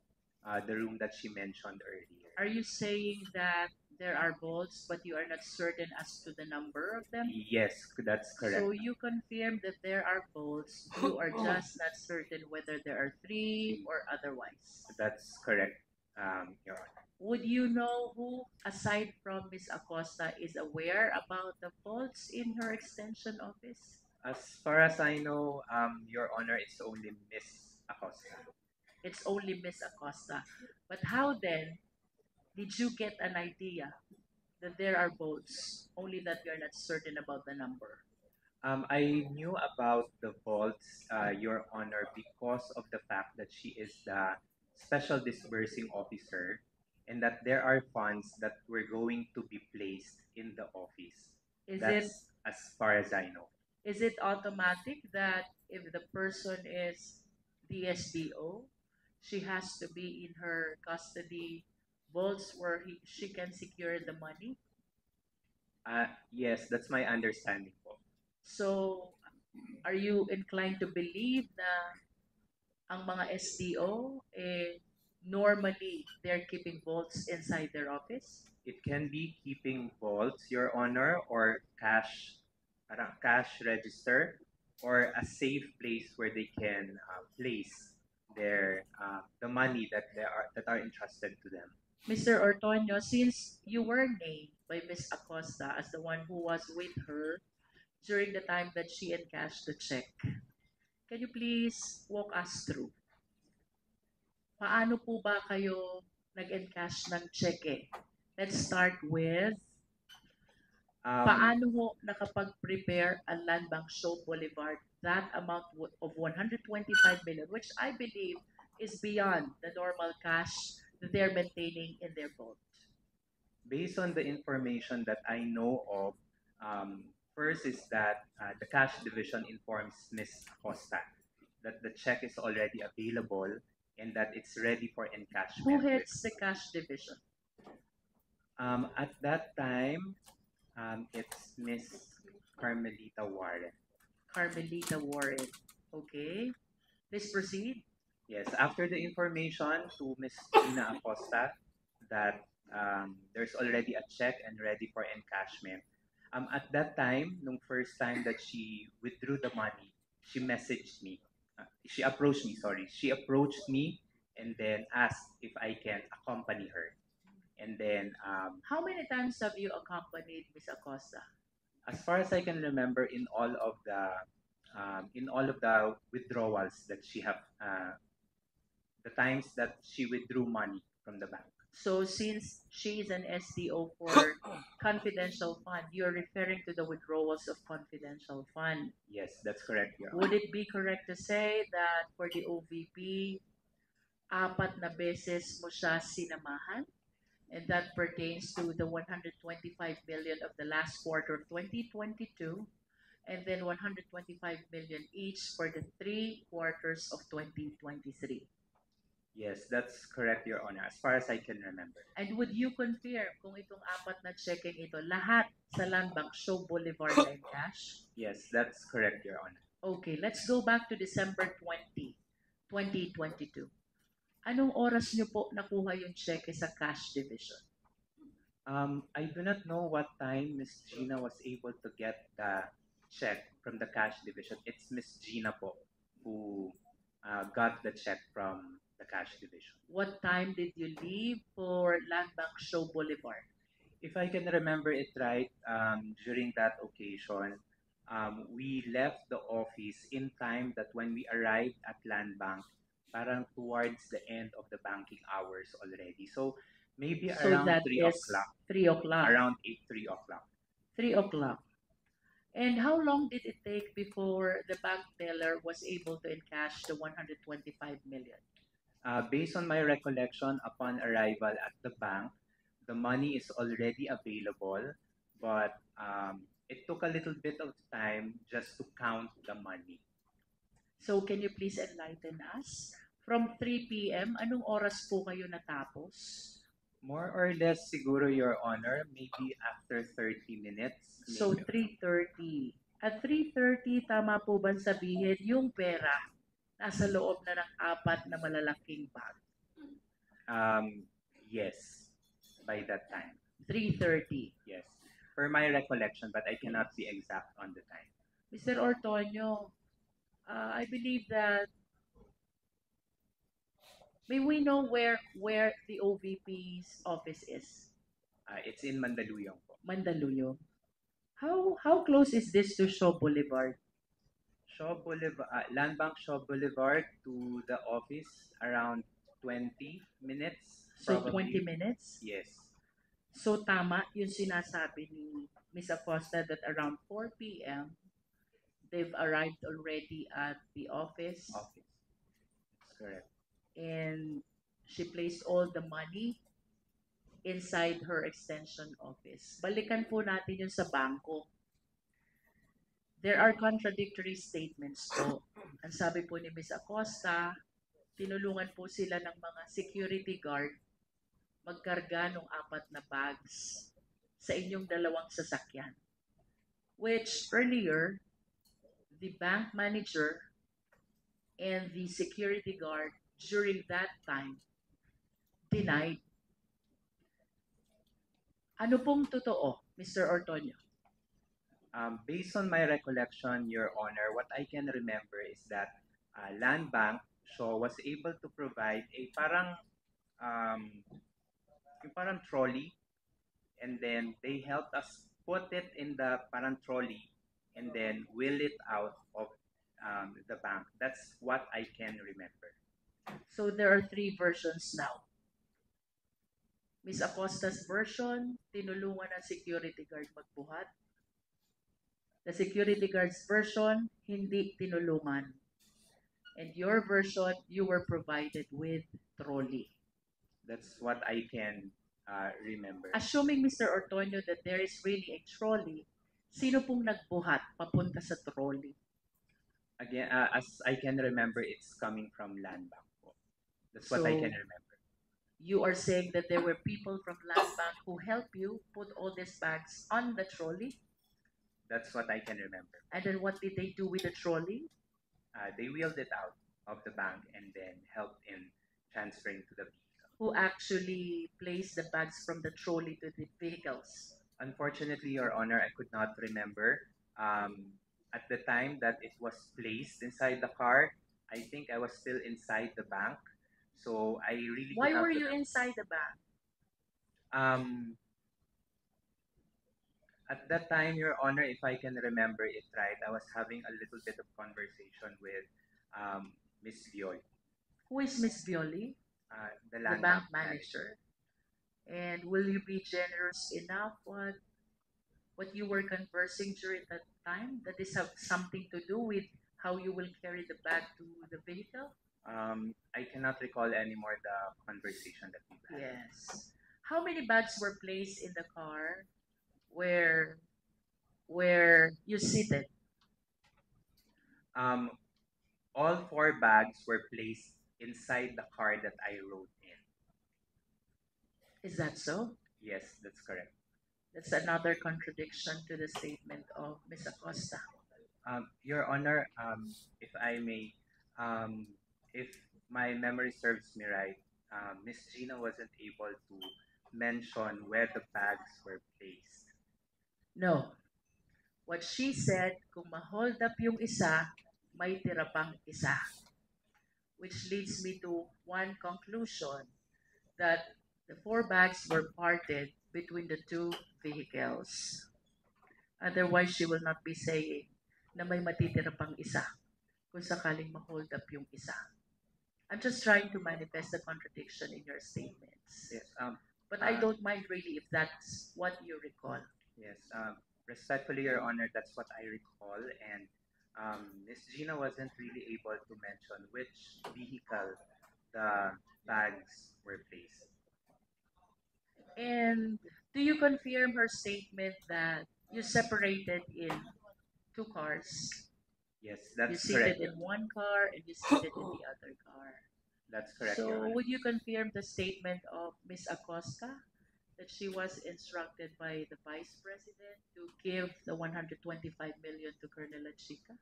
the room that she mentioned earlier. Are you saying that there are vaults but you are not certain as to the number of them? Yes, that's correct. So you confirm that there are votes, you are just not certain whether there are 3 or otherwise. That's correct, Your Honor. Would you know who, aside from Ms. Acosta, is aware about the votes in her extension office? As far as I know, Your Honor, it's only Miss Acosta. It's only Ms. Acosta. But how then did you get an idea that there are votes, only that you're not certain about the number? I knew about the vaults, Your Honor, because of the fact that she is the special disbursing officer and that there are funds that were going to be placed in the office. Is That's it as far as I know. is it automatic that if the person is the SDO, she has to be in her custody vaults where she can secure the money? Yes, that's my understanding po. So, are you inclined to believe na ang mga SDO, normally they're keeping vaults inside their office? It can be keeping vaults, Your Honor, or cash register, or a safe place where they can place their the money that are entrusted to them. Mr. Ortonio, since you were named by Ms. Acosta as the one who was with her during the time that she encashed the check, can you please walk us through? Paano po ba kayo nag-encash ng cheque? Let's start with paano ho nakapag-prepare ang Land Bank Show Boulevard that amount of 125 million, which I believe is beyond the normal cash that they're maintaining in their vault? Based on the information that I know of, first is that the cash division informs Ms. Acosta that the check is already available and that it's ready for encashment. Who heads the cash division? At that time, it's Miss Carmelita Warren. Carmelita Warren. Okay. Please proceed. Yes, after the information to Ms. Gina Acosta that there's already a check and ready for encashment. At that time, nung first time that she withdrew the money, she messaged me. She approached me and then asked if I can accompany her. And then, how many times have you accompanied Ms. Acosta? as far as I can remember, in all of the withdrawals that she have, the times that she withdrew money from the bank. So since she is an SDO for confidential fund, you're referring to the withdrawals of confidential fund. Yes, that's correct, Your Would Honor. it be correct to say that for the OVP, apat na beses mo siya sinamahan? And that pertains to the 125 million of the last quarter of 2022, and then 125 million each for the 3 quarters of 2023. Yes, that's correct, Your Honor, as far as I can remember. And would you confirm kung itong apat na checking ito, lahat sa Land Bank Show Boulevard na in cash? Yes, that's correct, Your Honor. Okay, let's go back to December 20, 2022. Anong oras niyo po nakuha yung cheque sa cash division? I do not know what time Miss Gina was able to get the check from the cash division. It's Miss Gina po who got the check from the cash division. What time did you leave for Land Bank Show Boulevard? If I can remember it right, during that occasion, we left the office in time that when we arrived at Land Bank, parang towards the end of the banking hours already. So maybe So around that 3 is o'clock. 3 o'clock. Around 3 o'clock. 3 o'clock. And how long did it take before the bank teller was able to encash the 125 million? Based on my recollection, upon arrival at the bank, the money is already available, but it took a little bit of time just to count the money. So can you please enlighten us? From 3 p.m., anong oras po kayo natapos? More or less, siguro, Your Honor, maybe after 30 minutes. So maybe. 3:30. At 3:30, tama po ba sabihin yung pera nasa loob na ng apat na malalaking bag? Yes, by that time. 3:30. Yes, per my recollection, but I cannot be exact on the time. Mr. Ortonio, I believe that may we know where the OVP's office is? It's in Mandaluyong po. Mandaluyong. How close is this to Shaw Boulevard? Shaw Boulevard, Land Bank Shaw Boulevard to the office around 20 minutes. So Probably. 20 minutes? Yes. So tama yung sinasabi ni Ms. Acosta that around 4 p.m. they've arrived already at the office. Office. That's correct. And she placed all the money inside her extension office. Balikan po natin yun sa bangko. There are contradictory statements po. Ang sabi po ni Ms. Acosta, tinulungan po sila ng mga security guard magkarga ng apat na bags sa inyong dalawang sasakyan. Which earlier, the bank manager and the security guard during that time denied. Ano pong totoo, Mr. Ortonio? Based on my recollection, Your Honor, what I can remember is that Land Bank Shaw was able to provide a yung parang trolley, and then they helped us put it in the parang trolley and then wheel it out of the bank. That's what I can remember. So there are 3 versions now. Ms. Acosta's version, tinulungan ng security guard magbuhat. The security guard's version, hindi tinulungan. And your version, you were provided with trolley. That's what I can remember. Assuming, Mr. Ortonio, that there is really a trolley, sino pong nagbuhat papunta sa trolley? Again, as I can remember, it's coming from Land Bank po. That's what I So, can remember. You are saying that there were people from Land Bank who helped you put all these bags on the trolley? That's what I can remember. And then what did they do with the trolley? They wheeled it out of the bank and then helped in transferring to the vehicle. Who actually placed the bags from the trolley to the vehicles? Unfortunately, Your Honor, I could not remember. At the time that it was placed inside the car, I think I was still inside the bank. So I really Why cannot were you remember. inside the bank? At that time, Your Honor, if I can remember it right, I was having a little bit of conversation with Miss Viol, Who is Miss Violi? the The land bank bank manager. manager. And will you be generous enough what you were conversing during that time? That this have something to do with how you will carry the bag to the vehicle? I cannot recall anymore the conversation that we had. Yes. How many bags were placed in the car where you seated? All 4 bags were placed inside the car that I rode in. Is that so? Yes, that's correct. That's another contradiction to the statement of Ms. Acosta. Your Honor, if I may, if my memory serves me right, Miss Gina wasn't able to mention where the bags were placed. No. What she said, kung ma-hold up yung isa, may tira pang isa. Which leads me to one conclusion, that the 4 bags were parted between the 2 vehicles. Otherwise, she will not be saying na may matitira pang isa kung sakaling ma-hold up yung isa. I'm just trying to manifest the contradiction in your statements. Yes. But I don't mind really if that's what you recall. Yes. Respectfully, Your Honor, that's what I recall, and Miss Gina wasn't really able to mention which vehicle the bags were placed. And do you confirm her statement that you separated in 2 cars? Yes, You that's seated correct. in one car and you seated in the other car. That's correct, Your So Honor. would you confirm the statement of Ms. Acosta that she was instructed by the Vice President to give the 125 million to Colonel Lachica?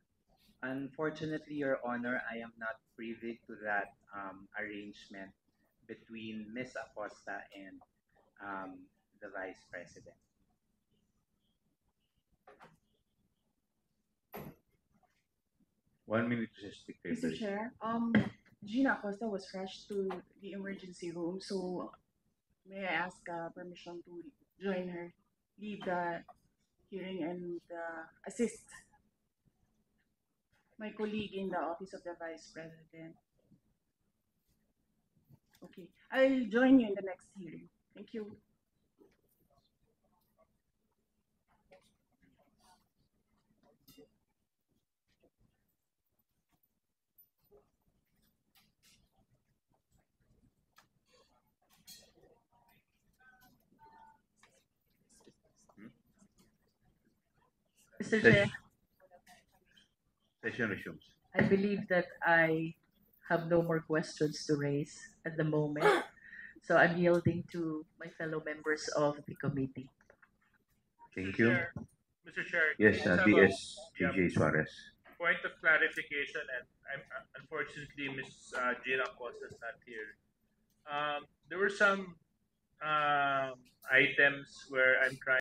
Unfortunately, Your Honor, I am not privy to that arrangement between Miss Acosta and the Vice President. One minute to speak. Mr. Chair, Gina Acosta was rushed to the emergency room, so may I ask permission to join her, lead the hearing, and assist my colleague in the Office of the Vice President. Okay, I'll join you in the next hearing. Thank you. Mr. Chair, Session resumes. I believe that I have no more questions to raise at the moment. So I'm yielding to my fellow members of the committee. Thank you. Mr. Chair, Yes, can I have DS yeah, TJ Suarez. point of clarification, and I'm unfortunately Ms. Gina Acosta is not here. There were some items where I'm trying